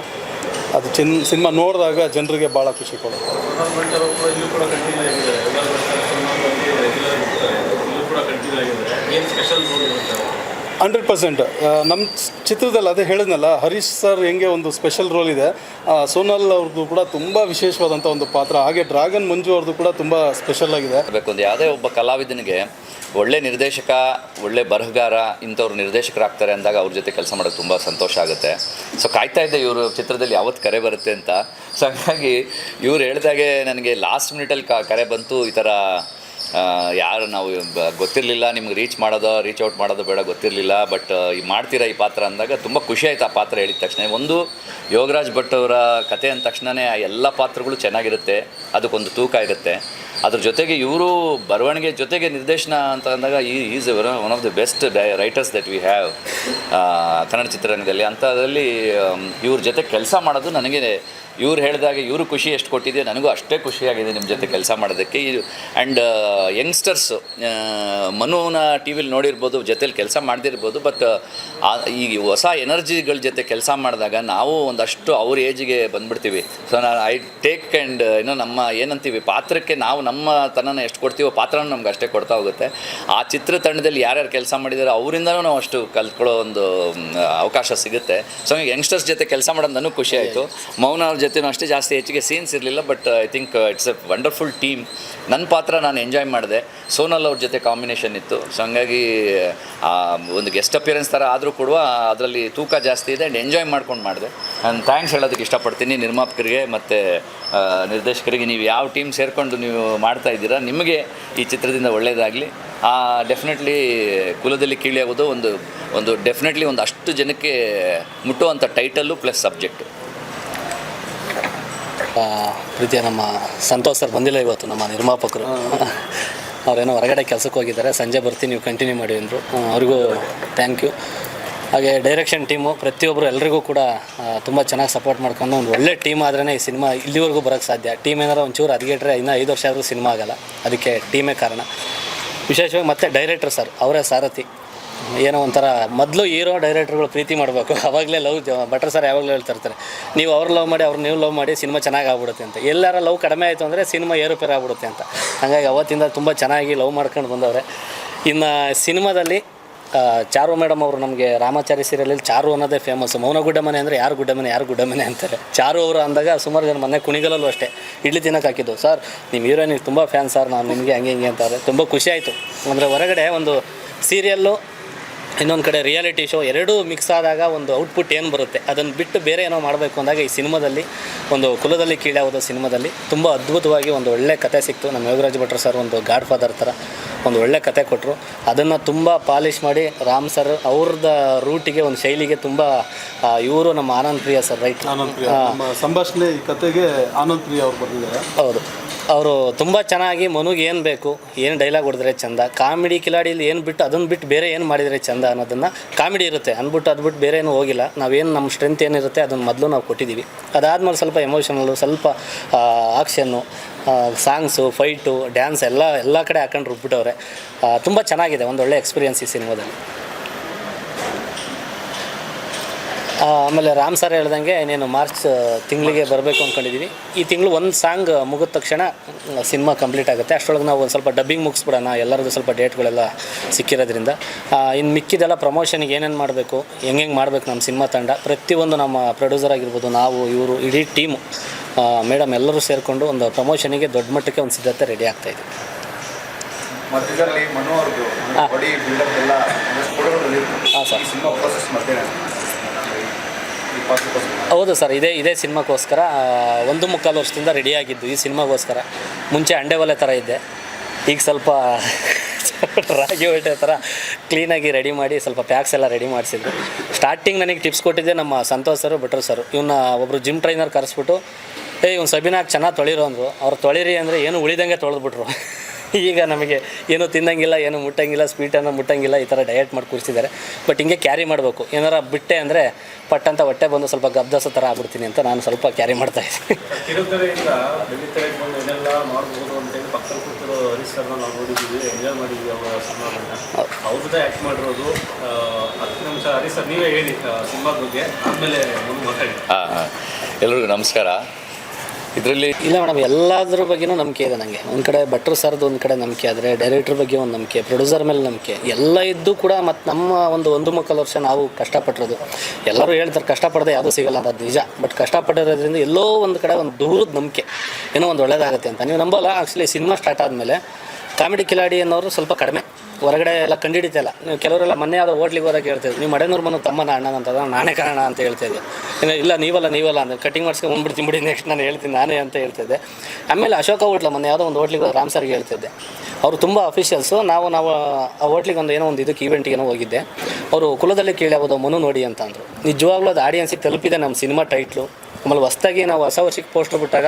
ಅದು ಸಿನಿಮಾ ನೋಡಿದಾಗ ಜನರಿಗೆ ಭಾಳ ಖುಷಿ ಕೊಡುತ್ತೆ. 100%. ನಮ್ಮ ಚಿತ್ರದಲ್ಲಿ ಅದೇ ಹೇಳಿದ್ನಲ್ಲ, ಹರೀಶ್ ಸರ್ ಹೆಂಗೆ ಒಂದು ಸ್ಪೆಷಲ್ ರೋಲ್ ಇದೆ, ಸೋನಲ್ ಅವ್ರದ್ದು ಕೂಡ ತುಂಬ ವಿಶೇಷವಾದಂಥ ಒಂದು ಪಾತ್ರ. ಹಾಗೆ ಡ್ರ್ಯಾಗನ್ ಮಂಜು ಅವ್ರದ್ದು ಕೂಡ ತುಂಬ ಸ್ಪೆಷಲ್ ಆಗಿದೆ. ಒಂದು ಯಾವುದೇ ಒಬ್ಬ ಕಲಾವಿದನಿಗೆ ಒಳ್ಳೆ ನಿರ್ದೇಶಕ, ಒಳ್ಳೆ ಬರಹಗಾರ ಇಂಥವ್ರು ನಿರ್ದೇಶಕರಾಗ್ತಾರೆ ಅಂದಾಗ ಅವ್ರ ಜೊತೆ ಕೆಲಸ ಮಾಡೋಕ್ಕೆ ತುಂಬ ಸಂತೋಷ ಆಗುತ್ತೆ. ಸೊ ಕಾಯ್ತಾ ಇದ್ದೆ ಇವರು ಚಿತ್ರದಲ್ಲಿ ಯಾವತ್ತು ಕರೆ ಬರುತ್ತೆ ಅಂತ. ಸೊ ಹಾಗಾಗಿ ಇವ್ರು ಹೇಳಿದಾಗೆ ನನಗೆ ಲಾಸ್ಟ್ ಮಿನಿಟಲ್ಲಿ ಕರೆ ಬಂತು. ಈ ಥರ ಯಾರು ನಾವು ಗೊತ್ತಿರಲಿಲ್ಲ, ನಿಮ್ಗೆ ರೀಚ್ ಔಟ್ ಮಾಡೋದು ಬೇಡ ಗೊತ್ತಿರಲಿಲ್ಲ, ಬಟ್ ಮಾಡ್ತೀರಾ ಈ ಪಾತ್ರ ಅಂದಾಗ ತುಂಬ ಖುಷಿ ಆಯಿತು. ಆ ಪಾತ್ರ ಹೇಳಿದ ತಕ್ಷಣ ಒಂದು ಯೋಗರಾಜ್ ಭಟ್ ಅವರ ಕತೆ ಅಂದ ತಕ್ಷಣವೇ ಆ ಎಲ್ಲ ಪಾತ್ರಗಳು ಚೆನ್ನಾಗಿರುತ್ತೆ, ಅದಕ್ಕೊಂದು ತೂಕ ಇರುತ್ತೆ. ಅದ್ರ ಜೊತೆಗೆ ಇವರು ಬರವಣಿಗೆ ಜೊತೆಗೆ ನಿರ್ದೇಶನ ಅಂತ ಅಂದಾಗ is one of the best writers that we have Kannada ಚಿತ್ರರಂಗದಲ್ಲಿ. ಅಂಥದ್ರಲ್ಲಿ ಇವ್ರ ಜೊತೆ ಕೆಲಸ ಮಾಡೋದು ನನಗೆ, ಇವ್ರು ಹೇಳಿದಾಗ ಇವರು ಖುಷಿ ಎಷ್ಟು ಕೊಟ್ಟಿದೆ, ನನಗೂ ಅಷ್ಟೇ ಖುಷಿಯಾಗಿದೆ ನಿಮ್ಮ ಜೊತೆ ಕೆಲಸ ಮಾಡೋದಕ್ಕೆ. ಆ್ಯಂಡ್ ಯಂಗ್ಸ್ಟರ್ಸು ಮನುನ ಟಿ ವಿಲಿ ನೋಡಿರ್ಬೋದು, ಜೊತೇಲಿ ಕೆಲಸ ಮಾಡ್ದಿರ್ಬೋದು, ಬಟ್ ಈಗ ಹೊಸ ಎನರ್ಜಿಗಳ ಜೊತೆ ಕೆಲಸ ಮಾಡಿದಾಗ ನಾವು ಒಂದಷ್ಟು ಅವ್ರ ಏಜಿಗೆ ಬಂದುಬಿಡ್ತೀವಿ. ಸೊ ಐ ಟೇಕ್ ಆ್ಯಂಡ್ ನಮ್ಮ ಏನಂತೀವಿ ಪಾತ್ರಕ್ಕೆ ನಾವು ನಮ್ಮ ನಮ್ಮ ತನನ ಎಷ್ಟು ಕೊಡ್ತೀವೋ ಪಾತ್ರನ ನಮ್ಗೆ ಅಷ್ಟೇ ಕೊಡ್ತಾ ಹೋಗುತ್ತೆ. ಆ ಚಿತ್ರತಂಡದಲ್ಲಿ ಯಾರ್ಯಾರು ಕೆಲಸ ಮಾಡಿದಾರೋ ಅವರಿಂದನೂ ನಾವು ಅಷ್ಟು ಕಲ್ತ್ಕೊಳ್ಳೋ ಒಂದು ಅವಕಾಶ ಸಿಗುತ್ತೆ. ಸೊ ಹಂಗೆ ಯಂಗ್ಸ್ಟರ್ಸ್ ಜೊತೆ ಕೆಲಸ ಮಾಡೋದು ನನಗೆ ಖುಷಿ ಆಯಿತು. ಮೌನ ಅವ್ರ ಜೊತೆನೂ ಅಷ್ಟೇ ಜಾಸ್ತಿ ಹೆಚ್ಚಿಗೆ ಸೀನ್ಸ್ ಇರಲಿಲ್ಲ, but I think it's A wonderful team. ನನ್ನ ಪಾತ್ರ ನಾನು ಎಂಜಾಯ್ ಮಾಡಿದೆ. ಸೋನಲ್ ಅವ್ರ ಜೊತೆ ಕಾಂಬಿನೇಷನ್ ಇತ್ತು. ಸೊ ಹಂಗಾಗಿ ಒಂದು ಗೆಸ್ಟ್ ಅಪಿಯರೆನ್ಸ್ ಥರ ಆದರೂ ಕೊಡುವ ಅದರಲ್ಲಿ ತೂಕ ಜಾಸ್ತಿ ಇದೆ ಆ್ಯಂಡ್ ಎಂಜಾಯ್ ಮಾಡ್ಕೊಂಡು ಮಾಡಿದೆ. ನಾನು ಥ್ಯಾಂಕ್ಸ್ ಹೇಳೋದಕ್ಕೆ ಇಷ್ಟಪಡ್ತೀನಿ ನಿರ್ಮಾಪಕರಿಗೆ ಮತ್ತು ನಿರ್ದೇಶಕರಿಗೆ. ನೀವು ಯಾವ ಟೀಮ್ ಸೇರಿಕೊಂಡು ನೀವು ಮಾಡ್ತಾ ಇದ್ದೀರಾ, ನಿಮಗೆ ಈ ಚಿತ್ರದಿಂದ ಒಳ್ಳೆಯದಾಗಲಿ. ಡೆಫಿನೆಟ್ಲಿ ಕುಲದಲ್ಲಿ ಕೀಳಿಯಾಗೋದು ಒಂದು ಡೆಫಿನೆಟ್ಲಿ ಒಂದು ಅಷ್ಟು ಜನಕ್ಕೆ ಮುಟ್ಟುವಂಥ ಟೈಟಲ್ಲು ಪ್ಲಸ್ ಸಬ್ಜೆಕ್ಟು. ಪ್ರೀತಿಯ ನಮ್ಮ ಸಂತೋಷ್ ಸರ್ ಬಂದಿಲ್ಲ ಇವತ್ತು, ನಮ್ಮ ನಿರ್ಮಾಪಕರು. ಅವರೇನೋ ಹೊರಗಡೆ ಕೆಲಸಕ್ಕೆ ಹೋಗಿದ್ದಾರೆ, ಸಂಜೆ ಬರ್ತೀನಿ ನೀವು ಕಂಟಿನ್ಯೂ ಮಾಡಿ ಅಂದರು. ಅವ್ರಿಗೂ ಥ್ಯಾಂಕ್ ಯು. ಹಾಗೆ ಡೈರೆಕ್ಷನ್ ಟೀಮು ಪ್ರತಿಯೊಬ್ಬರು ಎಲ್ರಿಗೂ ಕೂಡ ತುಂಬ ಚೆನ್ನಾಗಿ ಸಪೋರ್ಟ್ ಮಾಡ್ಕೊಂಡು ಒಂದು ಒಳ್ಳೆ ಟೀಮ್ ಆದ್ರೇ ಈ ಸಿನಿಮಾ ಇಲ್ಲಿವರೆಗೂ ಬರೋಕ್ಕೆ ಸಾಧ್ಯ. ಟೀಮ್ ಏನಾರು ಒಂಚೂರು ಹದಗೆಟ್ರೆ ಇನ್ನೂ 5 ವರ್ಷ ಆದರೂ ಸಿನಿಮಾ ಆಗೋಲ್ಲ. ಅದಕ್ಕೆ ಟೀಮೇ ಕಾರಣ. ವಿಶೇಷವಾಗಿ ಮತ್ತು ಡೈರೆಕ್ಟರ್ ಸರ್ ಅವರೇ ಸಾರಥಿ. ಏನೋ ಒಂಥರ ಮೊದಲು ಹೀರೋ ಡೈರೆಕ್ಟರ್ಗಳು ಪ್ರೀತಿ ಮಾಡಬೇಕು, ಆವಾಗಲೇ ಲವ್. ಭಟ್ರು ಸರ್ ಯಾವಾಗಲೂ ಹೇಳ್ತಿರ್ತಾರೆ, ನೀವು ಅವ್ರು ಲವ್ ಮಾಡಿ ನೀವು ಲವ್ ಮಾಡಿ ಸಿನಿಮಾ ಚೆನ್ನಾಗಿ ಆಗ್ಬಿಡುತ್ತೆ ಅಂತ. ಎಲ್ಲಾರ ಲವ್ ಕಡಿಮೆ ಆಯಿತು ಅಂದರೆ ಸಿನಿಮಾ ಏರುಪೇರು ಆಗ್ಬಿಡುತ್ತೆ ಅಂತ. ಹಾಗಾಗಿ ಅವತ್ತಿಂದ ತುಂಬ ಚೆನ್ನಾಗಿ ಲವ್ ಮಾಡ್ಕೊಂಡು ಬಂದವ್ರೆ. ಇನ್ನು ಸಿನಿಮಾದಲ್ಲಿ ಚಾರು ಮೇಡಮ್ ಅವರು ನಮಗೆ ರಾಮಾಚಾರಿ ಸೀರಿಯಲಲ್ಲಿ ಚಾರು ಅನ್ನೋದೇ ಫೇಮಸ್ಸು. ಮೌನಗುಡ್ಡ ಮನೆ ಅಂದರೆ ಯಾರು ಗುಡ್ಡ ಮನೆ ಅಂತಾರೆ. ಚಾರು ಅವರು ಅಂದಾಗ ಸುಮಾರು ಜನ ಮೊನ್ನೆ ಕುಣಿಗಲಲ್ಲೂ ಅಷ್ಟೇ ಇಡ್ಲಿ ತಿನ್ನೋಕೆ ಹಾಕಿದ್ದು, ಸರ್ ನಿಮ್ಮ ಹೀರೋಯಿನಿಗೆ ತುಂಬ ಫ್ಯಾನ್ ಸರ್ ನಾನು ನಿಮಗೆ ಹಿಂಗೆ ಅಂತಾರೆ. ತುಂಬ ಖುಷಿ ಆಯಿತು. ಅಂದರೆ ಹೊರಗಡೆ ಒಂದು ಸೀರಿಯಲ್ಲು ಇನ್ನೊಂದು ಕಡೆ ರಿಯಾಲಿಟಿ ಶೋ ಎರಡೂ ಮಿಕ್ಸ್ ಆದಾಗ ಒಂದು ಔಟ್ಪುಟ್ ಏನು ಬರುತ್ತೆ, ಅದನ್ನು ಬಿಟ್ಟು ಬೇರೆ ಏನೋ ಮಾಡಬೇಕು ಅಂದಾಗ ಈ ಸಿನಿಮಾದಲ್ಲಿ ಒಂದು ಕುಲದಲ್ಲಿ ಕೀಳಾಗೋದು ಸಿನಿಮಾದಲ್ಲಿ ತುಂಬ ಅದ್ಭುತವಾಗಿ ಒಂದು ಒಳ್ಳೆ ಕತೆ ಸಿಕ್ತು. ನಮ್ಮ ಯೋಗರಾಜ್ ಭಟ್ರು ಸರ್ ಒಂದು ಗಾಡ್ ಫಾದರ್ ಥರ ಒಂದು ಒಳ್ಳೆ ಕತೆ ಕೊಟ್ಟರು. ಅದನ್ನು ತುಂಬ ಪಾಲಿಷ್ ಮಾಡಿ ರಾಮ್ ಸರ್ ಅವ್ರದ್ದು ರೂಟಿಗೆ ಒಂದು ಶೈಲಿಗೆ ತುಂಬ ಇವರು ನಮ್ಮ ಆನಂದ್ ಪ್ರಿಯ ಸರ್ ರೈಟ್ ಸಂಭಾಷಣೆ ಈ ಕತೆಗೆ ಆನಂದ್ ಪ್ರಿಯ ಅವ್ರು ಬಂದಿದ್ದಾರೆ. ಹೌದು, ಅವರು ತುಂಬ ಚೆನ್ನಾಗಿ ಮನುಗೆ ಏನು ಬೇಕು, ಏನು ಡೈಲಾಗ್ ಹೊಡೆದ್ರೆ ಚಂದ, ಕಾಮಿಡಿ ಕಿಲಾಡಿಲಿ ಏನು ಬಿಟ್ಟು ಅದನ್ನು ಬಿಟ್ಟು ಬೇರೆ ಏನು ಮಾಡಿದರೆ ಚಂದ ಅನ್ನೋದನ್ನು. ಕಾಮಿಡಿ ಇರುತ್ತೆ ಅಂದ್ಬಿಟ್ಟು ಅದು ಬಿಟ್ಟು ಬೇರೆ ಏನೂ ಹೋಗಿಲ್ಲ. ನಾವೇನು ನಮ್ಮ ಸ್ಟ್ರೆಂತ್ ಏನಿರುತ್ತೆ ಅದನ್ನು ಮೊದಲು ನಾವು ಕೊಟ್ಟಿದ್ದೀವಿ. ಅದಾದಮೇಲೆ ಸ್ವಲ್ಪ ಎಮೋಷನಲ್ಲು, ಸ್ವಲ್ಪ ಆಕ್ಷನ್ನು, ಸಾಂಗ್ಸು, ಫೈಟು, ಡ್ಯಾನ್ಸ್ ಎಲ್ಲ ಕಡೆ ಹಾಕೊಂಡು ರುಬ್ಬಿಟ್ಟವ್ರೆ. ತುಂಬ ಚೆನ್ನಾಗಿದೆ, ಒಂದು ಒಳ್ಳೆ ಎಕ್ಸ್ಪೀರಿಯನ್ಸ್ ಈ ಸಿನಿಮಾದಲ್ಲಿ. ಆಮೇಲೆ ರಾಮ್ ಸರ್ ಹೇಳ್ದಂಗೆ ನೀನು ಮಾರ್ಚ್ ತಿಂಗಳಿಗೆ ಬರಬೇಕು ಅಂದ್ಕೊಂಡಿದ್ದೀವಿ. ಈ ತಿಂಗಳು ಒಂದು ಸಾಂಗ್ ಮುಗಿದ ತಕ್ಷಣ ಸಿನಿಮಾ ಕಂಪ್ಲೀಟ್ ಆಗುತ್ತೆ. ಅಷ್ಟರೊಳಗೆ ನಾವು ಒಂದು ಸ್ವಲ್ಪ ಡಬ್ಬಿಂಗ್ ಮುಗಿಸ್ಬಿಡೋಣ, ಎಲ್ಲರದ್ದು ಸ್ವಲ್ಪ ಡೇಟ್ಗಳೆಲ್ಲ ಸಿಕ್ಕಿರೋದ್ರಿಂದ. ಇನ್ನು ಮಿಕ್ಕಿದೆಲ್ಲ ಪ್ರಮೋಷನಿಗೆ ಏನೇನು ಮಾಡಬೇಕು, ಹೆಂಗೆ ಮಾಡಬೇಕು ನಮ್ಮ ಸಿನಿಮಾ ತಂಡ, ಪ್ರತಿಯೊಂದು ನಮ್ಮ ಪ್ರೊಡ್ಯೂಸರ್ ಆಗಿರ್ಬೋದು, ನಾವು ಇವರು ಇಡೀ ಟೀಮು ಮೇಡಮ್ ಎಲ್ಲರೂ ಸೇರಿಕೊಂಡು ಒಂದು ಪ್ರಮೋಷನಿಗೆ ದೊಡ್ಡ ಮಟ್ಟಕ್ಕೆ ಒಂದು ಸಿದ್ಧತೆ ರೆಡಿ ಆಗ್ತಾಯಿದೆ. ಹಾಂ ಸರ್, ಹೌದು ಸರ್, ಇದೇ ಸಿನಿಮಾಗೋಸ್ಕರ 1.25 ವರ್ಷದಿಂದ ರೆಡಿಯಾಗಿದ್ದು ಈ ಸಿನಿಮಾಗೋಸ್ಕರ. ಮುಂಚೆ ಅಂಡೆ ಒಲೆ ಥರ ಇದ್ದೆ, ಈಗ ಸ್ವಲ್ಪ ರಾಗಿ ಹೊಟ್ಟೆ ಥರ ಕ್ಲೀನಾಗಿ ರೆಡಿ ಮಾಡಿ ಸ್ವಲ್ಪ ಪ್ಯಾಕ್ಸ್ ಎಲ್ಲ ರೆಡಿ ಮಾಡಿಸಿದ್ರು. ಸ್ಟಾರ್ಟಿಂಗ್ ನನಗೆ ಟಿಪ್ಸ್ ಕೊಟ್ಟಿದ್ದೆ ನಮ್ಮ ಸಂತೋಷ್ ಸರು, ಭಟ್ರು ಸರು. ಇವನ್ನ ಒಬ್ಬರು ಜಿಮ್ ಟ್ರೈನರ್ ಕರೆಸ್ಬಿಟ್ಟು ಇವ್ನು ಸಬಿನಾಗಿ ಚೆನ್ನಾಗಿ ತೊಳಿರೋ ಅಂದರು. ಅವ್ರು ತೊಳಿರಿ ಅಂದರೆ ಏನು ಉಳಿದಂಗೆ ತೊಳೆದ್ಬಿಟ್ರು. ಈಗ ನಮಗೆ ಏನೂ ತಿನ್ನಂಗಿಲ್ಲ, ಏನೂ ಮುಟ್ಟಂಗಿಲ್ಲ, ಸ್ವೀಟನ್ನು ಮುಟ್ಟಂಗಿಲ್ಲ, ಈ ಥರ ಡಯಟ್ ಮಾಡಿ ಕೂರಿಸಿದ್ದಾರೆ. ಬಟ್ ಹಿಂಗೆ ಕ್ಯಾರಿ ಮಾಡಬೇಕು. ಏನಾರ ಬಿಟ್ಟೆ ಅಂದರೆ ಪಟ್ಟಂತ ಹೊಟ್ಟೆ ಬಂದು ಸ್ವಲ್ಪ ಗಬ್ದಾಸ ಥರ ಆಗ್ಬಿಡ್ತೀನಿ ಅಂತ ನಾನು ಸ್ವಲ್ಪ ಕ್ಯಾರಿ ಮಾಡ್ತಾಯಿದ್ದೀನಿ. ಕಿರುತೆರೆಯಿಂದ ಬೆಳ್ಳಿತೆರೆಗೆ ಬಂದು ಏನೆಲ್ಲ ಮಾಡ್ಬೋದು ಅಂತೇಳಿ ಪಕ್ಕದಲ್ಲಿ ಕೂತಿರೋ ಹರೀಶ್ ಸರ್ನ ನಾವು ನೋಡಿದ್ದೀವಿ, ಎಂಜಾಯ್ ಮಾಡಿದ್ವಿ ಅವರ ಸಿನಿಮಾಗಳನ್ನ. ಅವ್ರ ಜೊತೆ ಆ್ಯಕ್ಟ್ ಮಾಡಿರೋದು 10 ನಿಮಿಷ. ಹರೀಶ್ ಸರ್ ನೀವೇ ಹೇಳಿ ಸಿನಿಮಾದ ಬಗ್ಗೆ, ಆದಮೇಲೆ ಮುಂದೆ ಮಾತಾಡಿ. ಎಲ್ರಿಗೂ ನಮಸ್ಕಾರ. ಇದರಲ್ಲಿ ಇಲ್ಲ ಮೇಡಮ್, ಎಲ್ಲದ್ರ ಬಗ್ಗೆನೂ ನಂಬಿಕೆ ಇದೆ ನನಗೆ. ಒಂದು ಕಡೆ ಭಟ್ರು ಸರ್ದು ಒಂದು ಕಡೆ ನಂಬಿಕೆ, ಆದರೆ ಡೈರೆಕ್ಟ್ರ್ ಬಗ್ಗೆ ಒಂದು ನಂಬಿಕೆ, ಪ್ರೊಡ್ಯೂಸರ್ ಮೇಲೆ ನಂಬಿಕೆ, ಎಲ್ಲ ಇದ್ದು ಕೂಡ ಮತ್ತು ನಮ್ಮ ಒಂದು 1.25 ವರ್ಷ ನಾವು ಕಷ್ಟಪಟ್ಟಿರೋದು. ಎಲ್ಲರೂ ಹೇಳ್ತಾರೆ ಕಷ್ಟಪಡದೆ ಯಾವುದೂ ಸಿಗಲ್ಲ, ಅದು ನಿಜ. ಬಟ್ ಕಷ್ಟಪಟ್ಟಿರೋದ್ರಿಂದ ಎಲ್ಲೋ ಒಂದು ಕಡೆ ಒಂದು ದೂರದ ನಂಬಿಕೆ, ಏನೋ ಒಂದು ಒಳ್ಳೇದಾಗುತ್ತೆ ಅಂತ. ನೀವು ನಂಬಲ್ಲ, ಆ್ಯಕ್ಚುಲಿ ಸಿನಿಮಾ ಸ್ಟಾರ್ಟ್ ಆದಮೇಲೆ ಕಾಮಿಡಿ ಕಿಲಾಡಿ ಅನ್ನೋರು ಸ್ವಲ್ಪ ಕಡಿಮೆ, ಹೊರಗಡೆ ಎಲ್ಲ ಕಂಡಿಡಿತಾಯಿಲ್ಲ. ನೀವು ಕೆಲವರೆಲ್ಲ ಮೊನ್ನೆ ಯಾವುದೋ ಹೋಟ್ಲಿಗೆ ಹೋದಾಗ ಹೇಳ್ತಿದ್ದೆ, ನೀವು ಮಡೆನೂರು ಮನೆ ತಮ್ಮನ ಅಣ್ಣನ ಅಂತದ, ನಾನೇ ಕಾರಣ ಅಂತ ಹೇಳ್ತಿದ್ದೆ. ಇಲ್ಲ ನೀವಲ್ಲ ಅಂದರೆ ಕಟಿಂಗ್ ಮಾಡ್ಸ್ಕೊಂಡು ಬಂದ್ಬಿಡ್ತೀನಿ ಬಿಡಿ, ನೆಕ್ಸ್ಟ್ ನಾನು ಹೇಳ್ತೀನಿ ನಾನೇ ಅಂತ ಹೇಳ್ತಿದ್ದೆ. ಆಮೇಲೆ ಅಶೋಕ ಹೋಟ್ಲ ಮೊನ್ನೆ ಯಾವುದೋ ಒಂದು ಹೋಟ್ಲಿಗೆ ರಾಮ್ ಸರ್ಗೆ ಹೇಳ್ತಿದ್ದೆ. ಅವರು ತುಂಬ ಅಫಿಷಿಯಲ್ಸು. ನಾವು ಆ ಹೋಟ್ಲಿಗೆ ಏನೋ ಒಂದು ಇದಕ್ಕೆ ಈವೆಂಟಿಗೇನೋ ಹೋಗಿದ್ದೆ. ಅವರು ಕುಲದಲ್ಲಿ ಕೀಳಾಗೋದು ಮನು ನೋಡಿ ಅಂತ ಅಂದರು. ನಿಜವಾಗ್ಲೂ ಅದು ಆಡಿಯನ್ಸಿಗೆ ತಲುಪಿದೆ ನಮ್ಮ ಸಿನಿಮಾ ಟೈಟ್ಲು. ಆಮೇಲೆ ಹೊಸ್ದಾಗಿ ನಾವು ಹೊಸ ವರ್ಷಕ್ಕೆ ಪೋಸ್ಟ್ರ್ ಬಿಟ್ಟಾಗ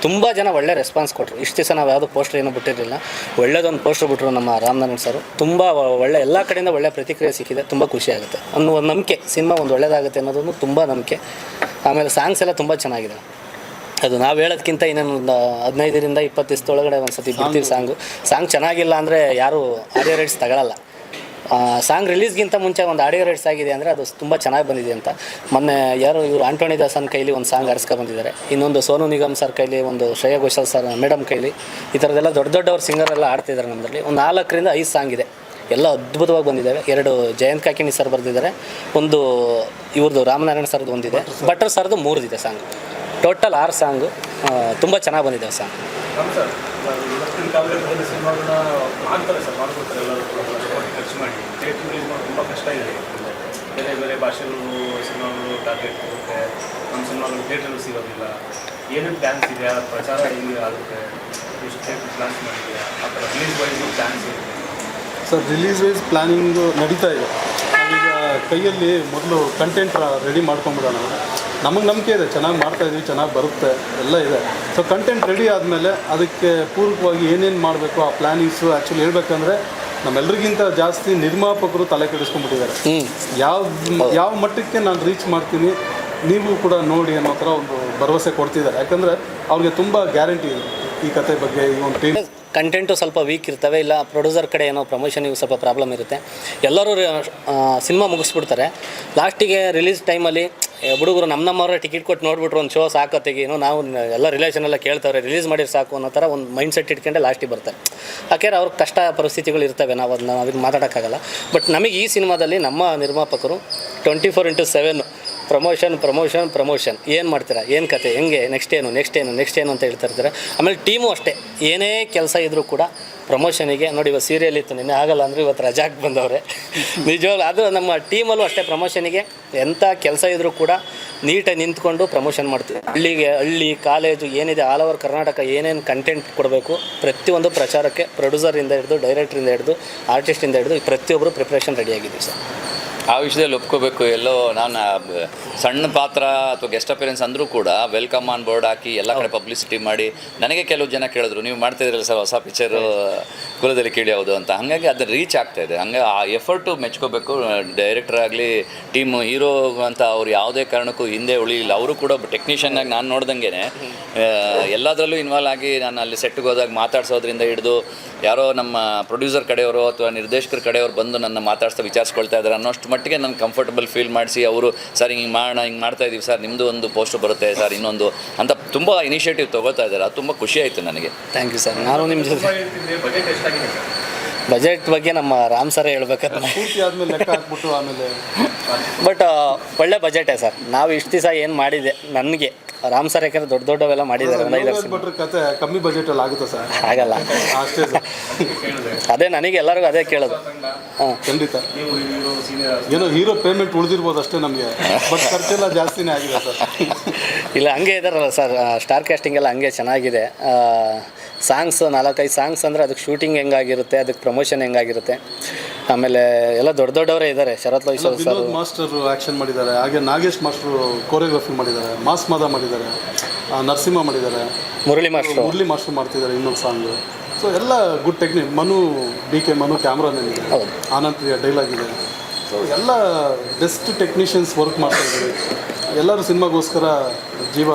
ತುಂಬ ಜನ ಒಳ್ಳೆ ರೆಸ್ಪಾನ್ಸ್ ಕೊಟ್ಟರು. ಇಷ್ಟು ದಿವಸ ನಾವು ಯಾವುದೋ ಪೋಸ್ಟ್ರ್ ಏನೂ ಬಿಟ್ಟಿರಲಿಲ್ಲ, ಒಳ್ಳೆದೊಂದು ಪೋಸ್ಟ್ರ್ ಬಿಟ್ಟರು ನಮ್ಮ ರಾಮನಾರಾಯಣ್ ಸರು. ತುಂಬ ಒಳ್ಳೆ ಎಲ್ಲ ಕಡೆಯಿಂದ ಒಳ್ಳೆ ಪ್ರತಿಕ್ರಿಯೆ ಸಿಕ್ಕಿದೆ. ತುಂಬ ಖುಷಿ ಆಗುತ್ತೆ ಅನ್ನೋ ಒಂದು ನಂಬಿಕೆ, ಸಿನಿಮಾ ಒಂದು ಒಳ್ಳೆಯದಾಗುತ್ತೆ ಅನ್ನೋದೊಂದು ತುಂಬ ನಂಬಿಕೆ. ಆಮೇಲೆ ಸಾಂಗ್ಸ್ ಎಲ್ಲ ತುಂಬ ಚೆನ್ನಾಗಿದೆ. ಅದು ನಾವು ಹೇಳೋದಕ್ಕಿಂತ ಇನ್ನೊಂದು 15ರಿಂದ 20 ದಿವಸದೊಳಗಡೆ ಒಂದು ಸತಿ ಬಿಡ್ತೀವಿ ಸಾಂಗ್ ಚೆನ್ನಾಗಿಲ್ಲ ಅಂದರೆ ಯಾರೂ ಆಡಿಯೋ ರೈಟ್ಸ್ ತಗೊಳ್ಳಲ್ಲ. ಸಾಂಗ್ ರಿಲೀಸ್ಗಿಂತ ಮುಂಚೆ ಒಂದು ಆಡಿಯೋ ರೈಟ್ಸ್ ಆಗಿದೆ ಅಂದರೆ ಅದು ತುಂಬ ಚೆನ್ನಾಗಿ ಬಂದಿದೆ ಅಂತ. ಮೊನ್ನೆ ಯಾರು ಇವರು ಆಂಟೋನಿ ದಾಸನ್ ಕೈಲಿ ಒಂದು ಸಾಂಗ್ ಆಡಿಸ್ಕೊಂಡ್ಬಂದಿದ್ದಾರೆ, ಇನ್ನೊಂದು ಸೋನು ನಿಗಮ್ ಸರ್ ಕೈಲಿ, ಒಂದು ಶ್ರೇಯಾ ಘೋಷಾಲ್ ಸರ್ ಮೇಡಮ್ ಕೈಲಿ, ಈ ಥರದ್ದೆಲ್ಲ ದೊಡ್ಡ ದೊಡ್ಡವ್ರ ಸಿಂಗರೆಲ್ಲ ಆಡ್ತಿದ್ದಾರೆ ನಮ್ಮಲ್ಲಿ. ಒಂದು 4ರಿಂದ 5 ಸಾಂಗ್ ಇದೆ, ಎಲ್ಲ ಅದ್ಭುತವಾಗಿ ಬಂದಿದ್ದಾವೆ. 2 ಜಯಂತ್ ಕಾಕಿಣಿ ಸರ್ ಬರೆದಿದ್ದಾರೆ, ಒಂದು ಇವ್ರದ್ದು ರಾಮನಾರಾಯಣ ಸರ್ದು ಒಂದಿದೆ, ಭಟ್ರ್ ಸರ್ದು 3 ಇದೆ ಸಾಂಗ್. ಟೋಟಲ್ 6 ಸಾಂಗು ತುಂಬ ಚೆನ್ನಾಗಿ ಬಂದಿದ್ದಾವೆ ಸಾಂಗ್. ಸರ್ ಇವತ್ತಿನ ಕಾಲದಲ್ಲಿ ಸಿನಿಮಾಗಳನ್ನ ಮಾಡ್ತಾರೆ ಸರ್, ಮಾಡ್ಕೊಡ್ತಾರೆ ಎಲ್ಲರೂ ಖರ್ಚು ಮಾಡಿ. ಥಿಯೇಟ್ರ್ ರಿಲೀಸ್ ಮಾಡೋದು ತುಂಬ ಕಷ್ಟ ಇದೆ. ಬೇರೆ ಬೇರೆ ಭಾಷೆಗಳು ಸಿನಿಮಾಗಳು ಟಾರ್ಗೆಟ್ ಇರುತ್ತೆ, ನಮ್ಮ ಸಿನಿಮಾಗಳು ಥಿಯೇಟ್ರಲ್ಲಿ ಸಿಗೋದಿಲ್ಲ. ಏನೇನು ಪ್ಲ್ಯಾನ್ಸ್ ಇದೆಯಾ, ಪ್ರಚಾರ ಹೆಂಗೆ ಆಗುತ್ತೆ, ಎಷ್ಟು ಥಿಯೇಟ್ರ್ ಪ್ಲ್ಯಾನ್ಸ್ ಮಾಡಿದೆಯಾ, ಆ ಥರ ರಿಲೀಸ್ ವೈಸ್ ಪ್ಲ್ಯಾನ್ಸ್ ಇರುತ್ತೆ ಸರ್? ರಿಲೀಸ್ ವೈಸ್ ಪ್ಲ್ಯಾನಿಂಗು ನಡೀತಾ ಇದೆ. ನಾವೀಗ ಕೈಯಲ್ಲಿ ಮೊದಲು ಕಂಟೆಂಟ್ ರೆಡಿ ಮಾಡ್ಕೊಂಬಿಡೋಣ. ನಮಗೆ ನಂಬಿಕೆ ಇದೆ, ಚೆನ್ನಾಗಿ ಮಾಡ್ತಾಯಿದ್ವಿ, ಚೆನ್ನಾಗಿ ಬರುತ್ತೆ, ಎಲ್ಲ ಇದೆ. ಸೊ ಕಂಟೆಂಟ್ ರೆಡಿ ಆದಮೇಲೆ ಅದಕ್ಕೆ ಪೂರಕವಾಗಿ ಏನೇನು ಮಾಡಬೇಕು ಆ ಪ್ಲ್ಯಾನಿಂಗ್ಸು ಆ್ಯಕ್ಚುಲಿ ಹೇಳ್ಬೇಕಂದ್ರೆ ನಮ್ಮೆಲ್ಲರಿಗಿಂತ ಜಾಸ್ತಿ ನಿರ್ಮಾಪಕರು ತಲೆ ಕೆಡಿಸ್ಕೊಂಡ್ಬಿಟ್ಟಿದ್ದಾರೆ. ಯಾವ ಮಟ್ಟಕ್ಕೆ ನಾನು ರೀಚ್ ಮಾಡ್ತೀನಿ ನೀವು ಕೂಡ ನೋಡಿ ಅನ್ನೋ ಥರ ಒಂದು ಭರವಸೆ ಕೊಡ್ತಿದ್ದಾರೆ. ಯಾಕಂದರೆ ಅವ್ರಿಗೆ ತುಂಬ ಗ್ಯಾರಂಟಿ ಇದೆ ಈ ಕತೆ ಬಗ್ಗೆ. ಈ ಒಂದು ಟೀಮ್ ಕಂಟೆಂಟು ಸ್ವಲ್ಪ ವೀಕ್ ಇರ್ತವೆ, ಇಲ್ಲ ಪ್ರೊಡ್ಯೂಸರ್ ಕಡೆ ಏನೋ ಪ್ರಮೋಷನಿಗೆ ಸ್ವಲ್ಪ ಪ್ರಾಬ್ಲಮ್ ಇರುತ್ತೆ. ಎಲ್ಲರೂ ಸಿನಿಮಾ ಮುಗಿಸ್ಬಿಡ್ತಾರೆ. ಲಾಸ್ಟಿಗೆ ರಿಲೀಸ್ ಟೈಮಲ್ಲಿ ಹುಡುಗರು ನಮ್ಮವರೇ ಟಿಕೆಟ್ ಕೊಟ್ಟು ನೋಡಿಬಿಟ್ರು ಒಂದು ಶೋ ಸಾಕತ್ತೆಗೆ ಏನೋ ನಾವು ಎಲ್ಲ ರಿಲೇಷನ್ ಎಲ್ಲ ಕೇಳ್ತಾರೆ, ರಿಲೀಸ್ ಮಾಡಿದ್ರೆ ಸಾಕು ಅನ್ನೋ ಥರ ಒಂದು ಮೈಂಡ್ ಸೆಟ್ ಇಟ್ಕೊಂಡೆ ಲಾಸ್ಟಿಗೆ ಬರ್ತಾರೆ. ಯಾಕೆಂದ್ರೆ ಅವ್ರಿಗೆ ಕಷ್ಟ ಪರಿಸ್ಥಿತಿಗಳು ಇರ್ತವೆ, ನಾವು ಅದನ್ನ ಮಾತಾಡೋಕ್ಕಾಗಲ್ಲ. ಬಟ್ ನಮಗೆ ಈ ಸಿನಿಮಾದಲ್ಲಿ ನಮ್ಮ ನಿರ್ಮಾಪಕರು 24/7 ಪ್ರಮೋಷನ್ ಏನು ಮಾಡ್ತೀರಾ, ಏನು ಕತೆ, ಹೆಂಗೆ, ನೆಕ್ಸ್ಟ್ ಏನು ಅಂತ ಹೇಳ್ತಾ ಇರ್ತಾರೆ. ಆಮೇಲೆ ಟೀಮು ಅಷ್ಟೇ, ಏನೇ ಕೆಲಸ ಇದ್ದರೂ ಕೂಡ ಪ್ರಮೋಷನಿಗೆ ನೋಡಿ. ಇವತ್ತು ಸೀರಿಯಲ್ ಇತ್ತು, ನಿನ್ನೆ ಆಗಲ್ಲ ಅಂದರೆ ಇವತ್ತು ರಜಾಕ್ಕೆ ಬಂದವ್ರೆ. ನಿಜವಾಗ್ಲೂ ಅದು ನಮ್ಮ ಟೀಮಲ್ಲೂ ಅಷ್ಟೇ, ಪ್ರಮೋಷನಿಗೆ ಎಂಥ ಕೆಲಸ ಇದ್ದರೂ ಕೂಡ ನೀಟಾಗಿ ನಿಂತ್ಕೊಂಡು ಪ್ರಮೋಷನ್ ಮಾಡ್ತೀವಿ. ಹಳ್ಳಿ ಕಾಲೇಜು ಏನಿದೆ ಆಲ್ ಓವರ್ ಕರ್ನಾಟಕ ಏನೇನು ಕಂಟೆಂಟ್ ಕೊಡಬೇಕು ಪ್ರತಿಯೊಂದು ಪ್ರಚಾರಕ್ಕೆ ಪ್ರೊಡ್ಯೂಸರಿಂದ ಹಿಡಿದು ಡೈರೆಕ್ಟ್ರಿಂದ ಹಿಡಿದು ಆರ್ಟಿಸ್ಟಿಂದ ಹಿಡಿದು ಪ್ರತಿಯೊಬ್ಬರು ಪ್ರಿಪ್ರೇಷನ್ ರೆಡಿಯಾಗಿದ್ದೀವಿ ಸರ್. ಆ ವಿಷಯದಲ್ಲಿ ಒಪ್ಕೋಬೇಕು. ಎಲ್ಲೋ ನಾನು ಸಣ್ಣ ಪಾತ್ರ ಅಥವಾ ಗೆಸ್ಟ್ ಅಪಿಯರೆನ್ಸ್ ಅಂದರೂ ಕೂಡ ವೆಲ್ಕಮ್ ಆನ್ ಬೋರ್ಡ್ ಹಾಕಿ ಎಲ್ಲ ಕಡೆ ಪಬ್ಲಿಸಿಟಿ ಮಾಡಿ, ನನಗೆ ಕೆಲವು ಜನ ಕೇಳಿದ್ರು, ನೀವು ಮಾಡ್ತಾಯಿದ್ರಲ್ಲ ಸರ್ ಹೊಸ ಪಿಕ್ಚರು ಕುಲದಲ್ಲಿ ಕೇಳಿ ಯಾವುದು ಅಂತ. ಹಾಗಾಗಿ ಅದನ್ನು ರೀಚ್ ಆಗ್ತಾಯಿದೆ. ಹಂಗೆ ಆ ಎಫರ್ಟು ಮೆಚ್ಕೋಬೇಕು. ಡೈರೆಕ್ಟರ್ ಆಗಲಿ, ಟೀಮು, ಹೀರೋ ಅಂತ ಅವ್ರು ಯಾವುದೇ ಕಾರಣಕ್ಕೂ ಹಿಂದೆ ಉಳಿಯಿಲ್ಲ. ಅವರು ಕೂಡ ಟೆಕ್ನಿಷಿಯನ್ನಾಗಿ ನಾನು ನೋಡ್ದಂಗೆ ಎಲ್ಲದರಲ್ಲೂ ಇನ್ವಾಲ್ವ್ ಆಗಿ, ನಾನು ಅಲ್ಲಿ ಸೆಟ್ಗೆ ಹೋದಾಗ ಮಾತಾಡ್ಸೋದ್ರಿಂದ ಹಿಡಿದು ಯಾರೋ ನಮ್ಮ ಪ್ರೊಡ್ಯೂಸರ್ ಕಡೆಯವರು ಅಥವಾ ನಿರ್ದೇಶಕರ ಕಡೆಯವರು ಬಂದು ನನ್ನ ಮಾತಾಡ್ಸ್ತಾ ವಿಚಾರಿಸ್ಕೊಳ್ತಾ ಇದ್ದಾರೆ ಅನ್ನೋಷ್ಟು ಮಟ್ಟಿಗೆ ನಾನು ಕಂಫರ್ಟಬಲ್ ಫೀಲ್ ಮಾಡಿಸಿ, ಅವರು ಸರ್ ಹಿಂಗೆ ಮಾಡೋಣ, ಹಿಂಗೆ ಮಾಡ್ತಾಯಿದ್ದೀವಿ ಸರ್, ನಿಮ್ಮದು ಒಂದು ಪೋಸ್ಟರ್ ಬರುತ್ತೆ ಸರ್, ಇನ್ನೊಂದು ಅಂತ ತುಂಬ ಇನಿಷಿಯೇಟಿವ್ ತೊಗೋತಾ ಇದ್ದಾರೆ. ಅದು ತುಂಬ ಖುಷಿ ಆಯಿತು ನನಗೆ. Thank you sir. ನಾನು ನಿಮ್ಮ ಜೊತೆ ಬಜೆಟ್ ಎಷ್ಟಾಗಿದೆ ಸರ್? ಬಜೆಟ್ ಬಗ್ಗೆ ನಮ್ಮ ರಾಮ್ ಸರೇ ಹೇಳ್ಬೇಕಂದ್ರೆ ಪೂರ್ತಿ ಆದಮೇಲೆ ಲೆಕ್ಕ ಹಾಕ್ಬಿಟ್ಟು ಆಮೇಲೆ ಬಟ್ ಒಳ್ಳೆ ಬಜೆಟೇ ಸರ್. ನಾವು ಇಷ್ಟು ದಿವಸ ಏನು ಮಾಡಿದೆ ನನಗೆ ರಾಮ್ ಸರ್ ಯಾಕಂದ್ರೆ ದೊಡ್ಡವೆಲ್ಲ ಮಾಡಿದ್ದಾರೆ. ಕತೆ ಕಮ್ಮಿ ಬಜೆಟಲ್ಲಿ ಆಗುತ್ತೆ ಸರ್? ಆಗಲ್ಲ ಅಷ್ಟೇ ಸರ್. ಅದೇ ನನಗೆ ಎಲ್ಲರಿಗೂ ಅದೇ ಕೇಳೋದು. ಹಾಂ ಖಂಡಿತ. ಏನೋ ಹೀರೋ ಪೇಮೆಂಟ್ ಉಳಿದಿರ್ಬೋದು ಅಷ್ಟೇ ನಮಗೆ, ಬಟ್ ಖರ್ಚೆಲ್ಲ ಜಾಸ್ತಿನೇ ಆಗಿದೆ ಸರ್. ಇಲ್ಲ ಹಂಗೆ ಇದಾರಲ್ಲ ಸರ್, ಸ್ಟಾರ್ ಕ್ಯಾಸ್ಟಿಂಗ್ ಎಲ್ಲ ಹಂಗೆ ಚೆನ್ನಾಗಿದೆ. ಸಾಂಗ್ಸ್ 4-5 ಸಾಂಗ್ಸ್ ಅಂದರೆ ಅದಕ್ಕೆ ಶೂಟಿಂಗ್ ಹೆಂಗಾಗಿರುತ್ತೆ, ಅದಕ್ಕೆ ಪ್ರಮೋಷನ್ ಹೆಂಗಾಗಿರುತ್ತೆ. ಆಮೇಲೆ ಎಲ್ಲ ದೊಡ್ಡವರೇ ಇದ್ದಾರೆ. ಶರತ್ ಲೋಹಿಸರ್ ಸರ್ ಮಾಸ್ಟರ್ ಆ್ಯಕ್ಷನ್ ಮಾಡಿದ್ದಾರೆ, ಹಾಗೆ ನಾಗೇಶ್ ಮಾಸ್ಟ್ರು ಕೋರಿಯೋಗ್ರಫಿ ಮಾಡಿದ್ದಾರೆ, ಮಾಸ್ ಮಾದ ಮಾಡಿದ್ದಾರೆ, ನರಸಿಂಹ ಮಾಡಿದ್ದಾರೆ, ಮುರಳಿ ಮಾಸ್ಟ್ರು ಮಾಡ್ತಿದ್ದಾರೆ ಇನ್ನೊಂದು ಸಾಂಗು. ಸೊ ಎಲ್ಲ ಗುಡ್ ಟೆಕ್ನಿಕ್. ಮನು ಕ್ಯಾಮ್ರಾನಿದೆ, ಆನಂದ್ ಪ್ರಿಯ ಡೈಲಾಗ್ ಇದೆ. ಸೊ ಎಲ್ಲ ಬೆಸ್ಟ್ ಟೆಕ್ನಿಷಿಯನ್ಸ್ ವರ್ಕ್ ಮಾಡ್ತಾಯಿದ್ದಾರೆ. ಎಲ್ಲರೂ ಸಿನಿಮಾಗೋಸ್ಕರ ಜೀವ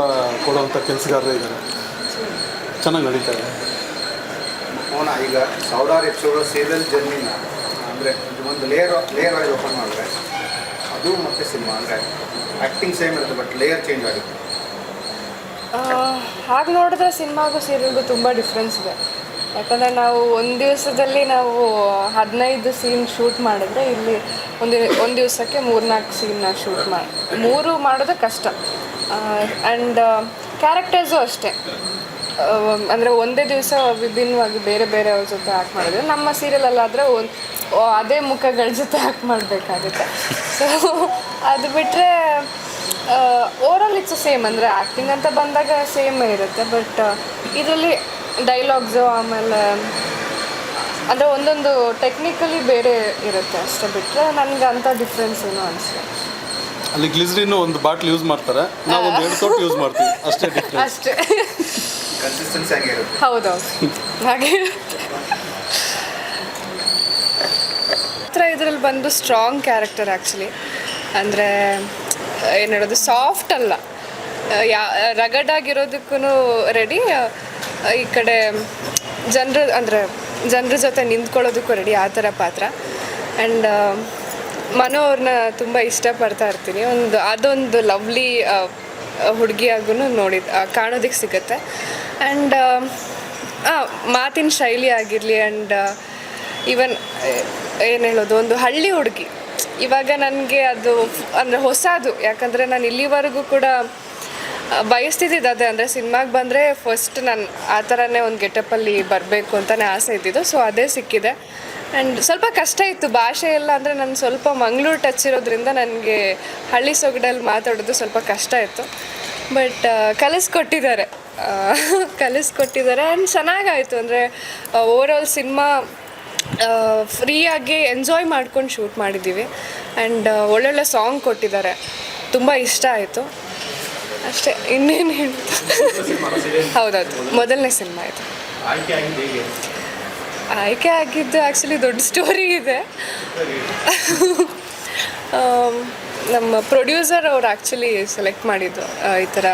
ಕೊಡುವಂಥ ಕೆಲಸಗಾರರೇ ಇದ್ದಾರೆ. ಚೆನ್ನಾಗಿ ನಡೀತಾ ಇದೆ. ಈಗ 1000 ಎಪಿಸೋಡ್ ಸೀರಿಯಲ್ ಜರ್ನಿನ ಅಂದರೆ ಒಂದು ಲೇಯರ್ ಆಗಿ ಓಪನ್ ಮಾಡಿದ್ರೆ ಅದು ಮತ್ತೆ ಸಿನಿಮಾ ಅಂದರೆ ಆ್ಯಕ್ಟಿಂಗ್ ಸೇಮ್ ಇರುತ್ತೆ, ಬಟ್ ಲೇಯರ್ ಚೇಂಜ್ ಆಗುತ್ತೆ. ಹಾಗೆ ನೋಡಿದ್ರೆ ಸಿನಿಮಾಗೂ ಸೀರಿಯಲ್ಗೂ ತುಂಬ ಡಿಫ್ರೆನ್ಸ್ ಇದೆ. ಯಾಕಂದರೆ ನಾವು ಒಂದು ದಿವಸದಲ್ಲಿ ನಾವು 15 ಸೀನ್ ಶೂಟ್ ಮಾಡಿದ್ರೆ ಇಲ್ಲಿ ಒಂದು ದಿವಸಕ್ಕೆ 3-4 ಸೀನ್ನ ಶೂಟ್ ಮಾಡೋದು ಕಷ್ಟ. ಆ್ಯಂಡ್ ಕ್ಯಾರೆಕ್ಟರ್ಸು ಅಷ್ಟೇ, ಅಂದರೆ ಒಂದೇ ದಿವಸ ವಿಭಿನ್ನವಾಗಿ ಬೇರೆ ಅವ್ರ ಜೊತೆ ಆ್ಯಕ್ಟ್ ಮಾಡಿದ್ರೆ, ನಮ್ಮ ಸೀರಿಯಲಲ್ಲಾದರೆ ಅದೇ ಮುಖಗಳ ಜೊತೆ ಆ್ಯಕ್ಟ್ ಮಾಡಬೇಕಾಗುತ್ತೆ. ಸೊ ಅದು ಬಿಟ್ಟರೆ ಓವರಾಲ್ ಇಟ್ಸ್ ಸೇಮ್. ಅಂದರೆ ಆ್ಯಕ್ಟಿಂಗ್ ಅಂತ ಬಂದಾಗ ಸೇಮ್ ಇರುತ್ತೆ, ಬಟ್ ಇದರಲ್ಲಿ ಡೈಲಾಗ್ಸು ಆಮೇಲೆ ಅಂದರೆ ಒಂದೊಂದು ಟೆಕ್ನಿಕಲಿ ಬೇರೆ ಇರುತ್ತೆ ಅಷ್ಟೇ. ಬಿಟ್ಟರೆ ನನಗೆ ಅಂಥ ಡಿಫ್ರೆನ್ಸ್ ಏನೂ ಅನಿಸ್ತು. ಅಲ್ಲಿ ಗ್ಲಿಸರಿನ್ ಒಂದು ಬಾಟ್ಲ್ ಯೂಸ್ ಮಾಡ್ತಾರೆ, ನಾವು ಒಂದು 2 ತೊಟ್ಟು ಯೂಸ್ ಮಾಡ್ತೀವಿ ಅಷ್ಟೇ ಡಿಫ್ರೆನ್ಸ್. ಅಷ್ಟೇ. ಕನ್ಸಿಸ್ಟೆನ್ಸಿ ಹಂಗೆ ಇರುತ್ತೆ. ಹೌದೌದು ಹಾಗೆ. ಇದರಲ್ಲಿ ಬಂದು ಸ್ಟ್ರಾಂಗ್ ಕ್ಯಾರೆಕ್ಟರ್ ಆ್ಯಕ್ಚುಲಿ. ಅಂದರೆ ಏನು ಹೇಳೋದು, ಸಾಫ್ಟ್ ಅಲ್ಲ, ರಗಡಾಗಿರೋದಕ್ಕೂ ರೆಡಿ, ಈ ಕಡೆ ಜನರ ಜೊತೆ ನಿಂತ್ಕೊಳ್ಳೋದಕ್ಕೂ ರೆಡಿ, ಆ ಥರ ಪಾತ್ರ. ಆ್ಯಂಡ್ ಮನು ಅವ್ರನ್ನ ತುಂಬ ಇಷ್ಟಪಡ್ತಾ ಇರ್ತೀನಿ. ಅದೊಂದು ಲವ್ಲಿ ಹುಡುಗಿಯಾಗೂ ಕಾಣೋದಕ್ಕೆ ಸಿಗುತ್ತೆ. ಆ್ಯಂಡ್ ಮಾತಿನ ಶೈಲಿ ಆಗಿರಲಿ ಆ್ಯಂಡ್ ಈವನ್ ಏನು ಹೇಳೋದು, ಒಂದು ಹಳ್ಳಿ ಹುಡುಗಿ. ಇವಾಗ ನನಗೆ ಅದು ಅಂದರೆ ಹೊಸದು, ಯಾಕಂದರೆ ನಾನು ಇಲ್ಲಿವರೆಗೂ ಕೂಡ ಬಯಸ್ತಿದ್ದಿದ್ದು ಅದೇ, ಅಂದರೆ ಸಿನಿಮಾಗೆ ಬಂದರೆ ಫಸ್ಟ್ ನಾನು ಆ ಥರನೇ ಒಂದು ಗೆಟಪ್ಪಲ್ಲಿ ಬರಬೇಕು ಅಂತಲೇ ಆಸೆ ಇದ್ದಿದ್ದು. ಸೊ ಅದೇ ಸಿಕ್ಕಿದೆ. ಆ್ಯಂಡ್ ಸ್ವಲ್ಪ ಕಷ್ಟ ಇತ್ತು ಭಾಷೆ ಎಲ್ಲ, ಅಂದರೆ ನಾನು ಸ್ವಲ್ಪ ಮಂಗಳೂರು ಟಚ್ ಇರೋದ್ರಿಂದ ನನಗೆ ಹಳ್ಳಿ ಸೊಗಡಲ್ಲಿ ಮಾತಾಡೋದು ಸ್ವಲ್ಪ ಕಷ್ಟ ಇತ್ತು. ಬಟ್ ಕಲಿಸ್ಕೊಟ್ಟಿದ್ದಾರೆ ಆ್ಯಂಡ್ ಚೆನ್ನಾಗಾಯಿತು. ಅಂದರೆ ಓವರಾಲ್ ಸಿನಿಮಾ ಫ್ರೀಯಾಗಿ ಎಂಜಾಯ್ ಮಾಡ್ಕೊಂಡು ಶೂಟ್ ಮಾಡಿದ್ದೀವಿ. ಆ್ಯಂಡ್ ಒಳ್ಳೊಳ್ಳೆ ಸಾಂಗ್ ಕೊಟ್ಟಿದ್ದಾರೆ, ತುಂಬ ಇಷ್ಟ ಆಯಿತು. ಅಷ್ಟೇ, ಇನ್ನೇನು ಹೇಳ್ತು. ಹೌದೌದು, ಮೊದಲನೇ ಸಿನಿಮಾ ಇದು. ಆಯ್ಕೆ ಆಗಿದ್ದು ಆ್ಯಕ್ಚುಲಿ ದೊಡ್ಡ ಸ್ಟೋರಿ ಇದೆ. ನಮ್ಮ ಪ್ರೊಡ್ಯೂಸರ್ ಅವ್ರು ಆ್ಯಕ್ಚುಲಿ ಸೆಲೆಕ್ಟ್ ಮಾಡಿದ್ದು ಈ ಥರ,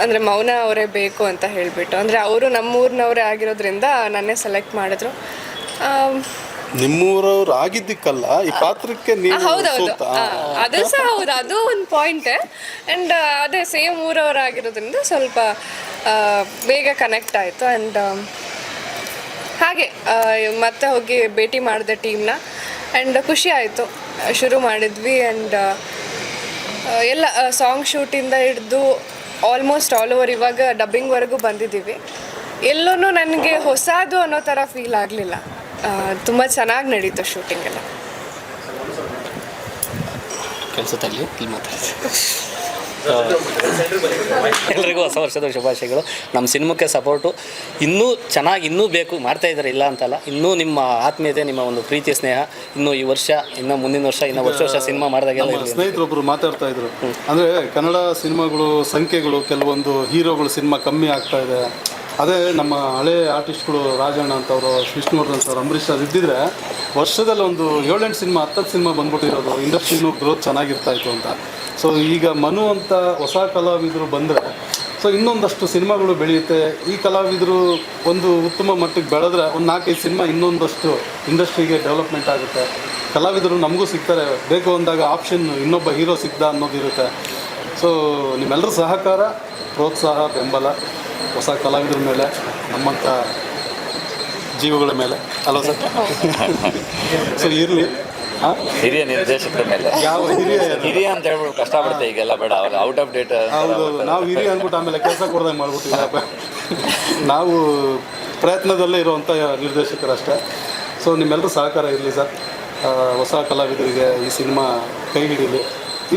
ಅಂದರೆ ಮೌನ ಅವರೇ ಬೇಕು ಅಂತ ಹೇಳಿಬಿಟ್ಟು. ಅಂದರೆ ಅವರು ನಮ್ಮೂರಿನವರೇ ಆಗಿರೋದ್ರಿಂದ ನನ್ನೇ ಸೆಲೆಕ್ಟ್ ಮಾಡಿದ್ರು. ನಿಮ್ಮೂರವ್ರು ಆಗಿದ್ದಕ್ಕಲ್ಲ, ಈ ಪಾತ್ರಕ್ಕೆ ನೀವು ಹೌದೌದು, ಅದು ಸಹ ಹೌದು, ಅದು ಒಂದು ಪಾಯಿಂಟೇ. ಆ್ಯಂಡ್ ಅದೇ ಸೇಮ್ ಊರವ್ರು ಆಗಿರೋದ್ರಿಂದ ಸ್ವಲ್ಪ ಬೇಗ ಕನೆಕ್ಟ್ ಆಯಿತು. ಆ್ಯಂಡ್ ಹಾಗೆ ಮತ್ತೆ ಹೋಗಿ ಭೇಟಿ ಮಾಡಿದೆ ಟೀಮ್ನ. ಆ್ಯಂಡ್ ಖುಷಿ ಆಯಿತು, ಶುರು ಮಾಡಿದ್ವಿ. ಆ್ಯಂಡ್ ಎಲ್ಲ ಸಾಂಗ್ ಶೂಟಿಂದ ಹಿಡಿದು ಆಲ್ಮೋಸ್ಟ್ ಆಲ್ ಓವರ್ ಇವಾಗ ಡಬ್ಬಿಂಗ್ವರೆಗೂ ಬಂದಿದ್ದೀವಿ. ಎಲ್ಲೂ ನನಗೆ ಹೊಸದು ಅನ್ನೋ ಥರ ಫೀಲ್ ಆಗಲಿಲ್ಲ. ತುಂಬ ಚೆನ್ನಾಗಿ ನಡೀತು ಶೂಟಿಂಗ್ ಎಲ್ಲ. ಕೆಲಸದಲ್ಲಿ ಇಲ್ಲಿ ಮಾತಾಡ್ತೀವಿ. ಎಲ್ರಿಗೂ ಹೊಸ ವರ್ಷದ ಶುಭಾಶಯಗಳು. ನಮ್ಮ ಸಿನಿಮಾಕ್ಕೆ ಸಪೋರ್ಟು ಇನ್ನೂ ಬೇಕು, ಮಾಡ್ತಾಯಿದ್ದಾರೆ, ಇಲ್ಲ ಅಂತಲ್ಲ. ಇನ್ನೂ ನಿಮ್ಮ ಆತ್ಮೀಯತೆ, ನಿಮ್ಮ ಒಂದು ಪ್ರೀತಿ ಸ್ನೇಹ ಇನ್ನೂ ಈ ವರ್ಷ, ಇನ್ನು ಮುಂದಿನ ವರ್ಷ, ಇನ್ನು ವರ್ಷ ಸಿನಿಮಾ ಮಾಡಿದಾಗೆಲ್ಲ ಸ್ನೇಹಿತರೊಬ್ಬರು ಮಾತಾಡ್ತಾ ಇದ್ರು. ಅಂದರೆ ಕನ್ನಡ ಸಿನಿಮಾಗಳು ಸಂಖ್ಯೆಗಳು, ಕೆಲವೊಂದು ಹೀರೋಗಳು ಸಿನಿಮಾ ಕಮ್ಮಿ ಆಗ್ತಾ ಇದೆ. ಅದೇ ನಮ್ಮ ಹಳೆ ಆರ್ಟಿಸ್ಟ್ಗಳು ರಾಜಣ್ಣ ಅಂತವರು, ವಿಷ್ಣುವರ್ಧನ್ ಸರ್, ಅಂಬರೀಷ್ ಸರ್ ಇದ್ದಿದ್ರೆ ವರ್ಷದಲ್ಲಿ ಒಂದು 7-8 ಸಿನಿಮಾ 10 ಸಿನಿಮಾ ಬಂದ್ಬಿಟ್ಟಿರೋದು, ಇಂಡಸ್ಟ್ರಿನೂ ಗ್ರೋತ್ ಚೆನ್ನಾಗಿರ್ತಾಯಿತ್ತು ಅಂತ. ಸೊ ಈಗ ಮನು ಅಂತ ಹೊಸ ಕಲಾವಿದರು ಬಂದರೆ ಸೊ ಇನ್ನೊಂದಷ್ಟು ಸಿನಿಮಾಗಳು ಬೆಳೆಯುತ್ತೆ. ಈ ಕಲಾವಿದರು ಒಂದು ಉತ್ತಮ ಮಟ್ಟಿಗೆ ಬೆಳೆದ್ರೆ ಒಂದು 4-5 ಸಿನಿಮಾ ಇನ್ನೊಂದಷ್ಟು ಇಂಡಸ್ಟ್ರಿಗೆ ಡೆವಲಪ್ಮೆಂಟ್ ಆಗುತ್ತೆ. ಕಲಾವಿದರು ನಮಗೂ ಸಿಗ್ತಾರೆ, ಬೇಕು ಅಂದಾಗ ಆಪ್ಷನ್ ಇನ್ನೊಬ್ಬ ಹೀರೋ ಸಿಗ್ದ ಅನ್ನೋದಿರುತ್ತೆ. ಸೊ ನಿಮ್ಮೆಲ್ಲರ ಸಹಕಾರ, ಪ್ರೋತ್ಸಾಹ, ಬೆಂಬಲ ಹೊಸ ಕಲಾವಿದರ ಮೇಲೆ, ನಮ್ಮಂಥ ಜೀವಗಳ ಮೇಲೆ ಅಲ್ಲ ಸರ್. ಸೊ ಇರಲಿ. ಹಿರಿಯ ನಿರ್ದೇಶಕರ ಮೇಲೆ ಯಾವ ಹಿರಿಯ ಅಂತ ಹೇಳ್ಬಿಟ್ಟು ಕಷ್ಟ ಪಡುತ್ತೆ ಈಗೆಲ್ಲ, ಬೇಡ, ಔಟ್ ಆಫ್ ಡೇಟ್. ಹೌದು, ನಾವು ಹಿರಿಯ ಅಂದ್ಬಿಟ್ಟು ಆಮೇಲೆ ಕೆಲಸ ಕೊಡ್ದಂಗೆ ಮಾಡ್ಬಿಟ್ಟಿಲ್ಲ. ನಾವು ಪ್ರಯತ್ನದಲ್ಲೇ ಇರುವಂಥ ನಿರ್ದೇಶಕರಷ್ಟೇ. ಸೊ ನಿಮ್ಮೆಲ್ಲರೂ ಸಹಕಾರ ಇರಲಿ ಸರ್. ಹೊಸ ಕಲಾವಿದರಿಗೆ ಈ ಸಿನಿಮಾ ಕೈ ಹಿಡೀಲಿ.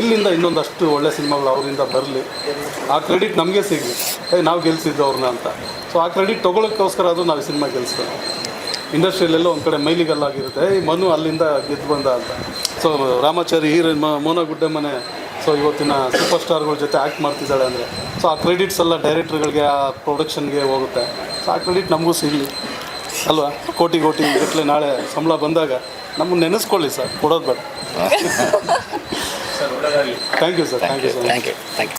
ಇಲ್ಲಿಂದ ಇನ್ನೊಂದಷ್ಟು ಒಳ್ಳೆ ಸಿನಿಮಾಗಳು ಅವರಿಂದ ಬರಲಿ. ಆ ಕ್ರೆಡಿಟ್ ನಮಗೆ ಸಿಗಲಿ, ನಾವು ಗೆಲ್ಲಿಸಿದ್ದು ಅವ್ರನ್ನ ಅಂತ. ಸೊ ಆ ಕ್ರೆಡಿಟ್ ತೊಗೊಳೋಕ್ಕೋಸ್ಕರ ಅದು ನಾವು ಸಿನಿಮಾ ಗೆಲ್ಲಿಸ್ಬೇಕು. ಇಂಡಸ್ಟ್ರಿಯಲ್ಲೆಲ್ಲ ಒಂದು ಕಡೆ ಮೈಲಿಗಲ್ಲಾಗಿರುತ್ತೆ, ಈ ಮನು ಅಲ್ಲಿಂದ ಗೆದ್ದು ಬಂದ ಅಂತ. ಸೊ ರಾಮಾಚಾರಿ ಹೀರೋಯಿನ್ ಮೋನ ಗುಡ್ಡೆಮ್ಮನೆ ಸೊ ಇವತ್ತಿನ ಸೂಪರ್ ಸ್ಟಾರ್ಗಳ ಜೊತೆ ಆ್ಯಕ್ಟ್ ಮಾಡ್ತಿದ್ದಾಳೆ ಅಂದರೆ ಸೊ ಆ ಕ್ರೆಡಿಟ್ಸ್ ಎಲ್ಲ ಡೈರೆಕ್ಟ್ರುಗಳಿಗೆ, ಆ ಪ್ರೊಡಕ್ಷನ್ಗೆ ಹೋಗುತ್ತೆ. ಸೊ ಆ ಕ್ರೆಡಿಟ್ ನಮಗೂ ಸಿಗಲಿ ಅಲ್ವಾ. ಕೋಟಿ ಗಟ್ಟಲೆ ನಾಳೆ ಸಂಬಳ ಬಂದಾಗ ನಮ್ಮನ್ನು ನೆನೆಸ್ಕೊಳ್ಳಿ ಸರ್, ಕೊಡೋದು ಬೇಡ. Thank you sir. Thank you.